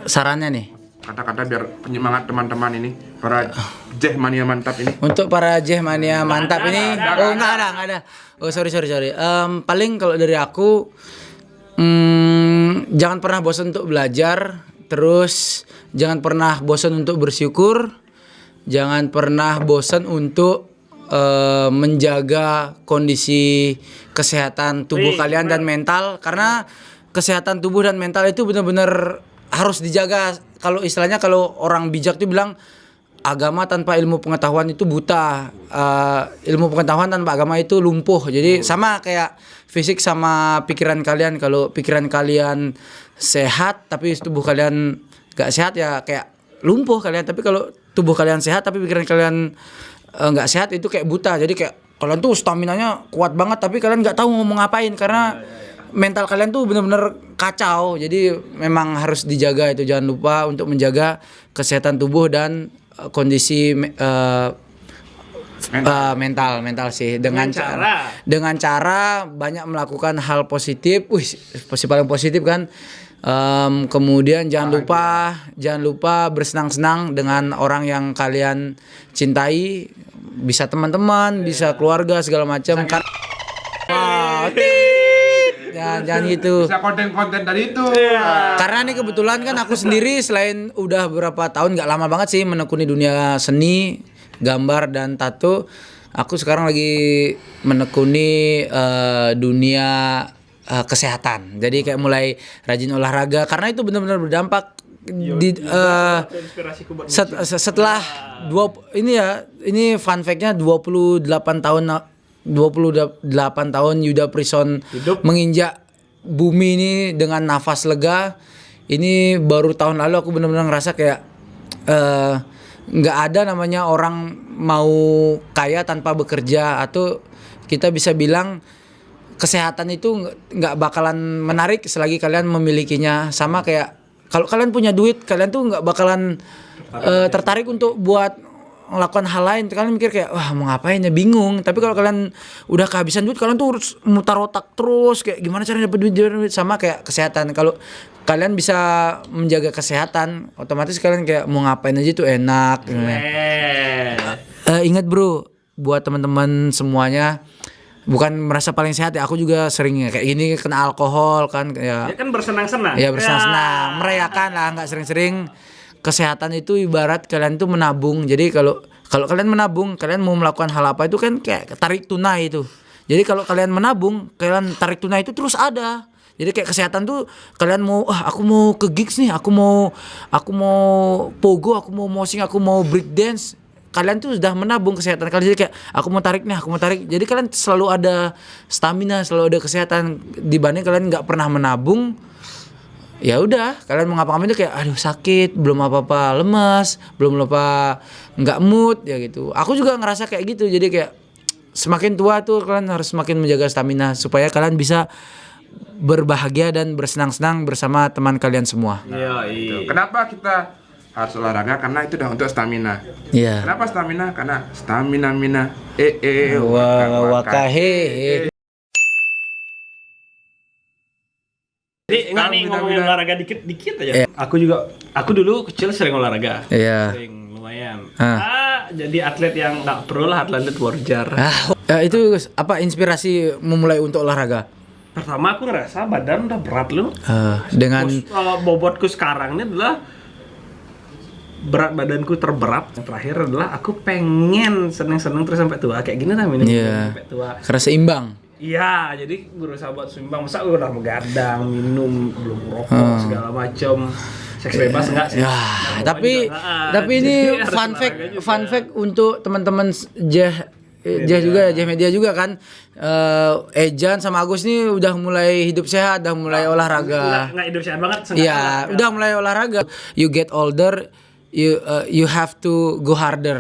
Sarannya nih Kata-kata biar penyemangat teman-teman ini, para Jeh Mania mantap ini. untuk para Jeh Mania mantap ini. Oh, enggak ada. Oh, sorry. Paling kalau dari aku jangan pernah bosan untuk belajar, terus jangan pernah bosan untuk bersyukur, jangan pernah bosan untuk menjaga kondisi kesehatan tubuh kalian dan mental, karena kesehatan tubuh dan mental itu benar-benar harus dijaga. Kalau istilahnya kalau orang bijak tuh bilang agama tanpa ilmu pengetahuan itu buta, ilmu pengetahuan tanpa agama itu lumpuh. Jadi sama kayak fisik sama pikiran kalian. Kalau pikiran kalian sehat tapi tubuh kalian gak sehat ya kayak lumpuh kalian. Tapi kalau tubuh kalian sehat tapi pikiran kalian gak sehat itu kayak buta. Jadi kayak kalian tuh staminanya kuat banget tapi kalian gak tahu mau ngapain karena mental kalian tuh benar-benar kacau. Jadi memang harus dijaga itu, jangan lupa untuk menjaga kesehatan tubuh dan kondisi Mental sih dengan cara banyak melakukan hal positif. Paling positif kan. Kemudian jangan lupa bersenang-senang dengan orang yang kalian cintai, bisa teman-teman, bisa keluarga segala macam. Jangan gitu. Bisa konten-konten tadi itu. Karena nih kebetulan kan aku sendiri selain udah berapa tahun, nggak lama banget sih menekuni dunia seni, gambar dan tato. Aku sekarang lagi menekuni dunia kesehatan. Jadi kayak mulai rajin olahraga karena itu benar-benar berdampak setelah ini fun fact-nya 28 tahun Yuda Prison menginjak bumi ini dengan nafas lega. Ini baru tahun lalu aku benar-benar ngerasa kayak nggak ada namanya orang mau kaya tanpa bekerja, atau kita bisa bilang kesehatan itu nggak bakalan menarik selagi kalian memilikinya. Sama kayak kalau kalian punya duit, kalian tuh nggak bakalan tertarik untuk buat melakukan hal lain. Kalian mikir kayak wah mau ngapain ya, bingung. Tapi kalau kalian udah kehabisan duit, kalian tuh harus mutar otak terus kayak gimana caranya dapat duit. Sama kayak kesehatan, kalau kalian bisa menjaga kesehatan, otomatis kalian kayak mau ngapain aja tuh enak. Ingat bro, buat teman-teman semuanya, bukan merasa paling sehat ya, aku juga sering kayak gini kena alkohol kan ya. Ya kan bersenang-senang. Ya bersenang-senang, merayakan lah, nggak sering-sering. Kesehatan itu ibarat kalian tuh menabung. Jadi kalau kalian menabung, kalian mau melakukan hal apa itu kan kayak tarik tunai itu. Jadi kalau kalian menabung, kalian tarik tunai itu terus ada. Jadi kayak kesehatan tuh kalian mau aku mau ke gigs nih, aku mau pogo, aku mau moshing, aku mau break dance. Kalian tuh sudah menabung kesehatan kalian. Jadi kayak aku mau tarik. Jadi kalian selalu ada stamina, selalu ada kesehatan, dibanding kalian nggak pernah menabung. Ya udah, kalian mau ngapa-ngapain itu kayak aduh sakit, belum apa-apa lemas, belum apa nggak mood ya gitu. Aku juga ngerasa kayak gitu. Jadi kayak semakin tua tuh kalian harus semakin menjaga stamina supaya kalian bisa berbahagia dan bersenang-senang bersama teman kalian semua. Iya. Kenapa kita harus olahraga? Karena itu udah untuk stamina. Iya. Kenapa stamina? Karena stamina wakahe. Jadi enggak nih ngomongin olahraga dikit aja. Aku dulu kecil sering olahraga. Iya. Sering lumayan. Jadi atlet yang enggak pro lah, atlet warjar. Itu apa inspirasi memulai untuk olahraga? Pertama aku ngerasa badan udah berat loh. Dengan bobotku sekarang ini adalah berat badanku terberat. Yang terakhir adalah aku pengen seneng-seneng terus sampai tua. Kayak gini lah minum sampai tua. Karena seimbang. Iya, jadi berusaha buat seimbang. Masa gue udah begadang, minum, belum rokok segala macam. Seks bebas enggak sih? Ya, tapi ini fun fact untuk teman-teman Jah Media juga kan. Ejan sama Agus nih udah mulai hidup sehat, udah mulai olahraga. Enggak hidup sehat banget. Iya, udah mulai olahraga. You get older, you have to go harder.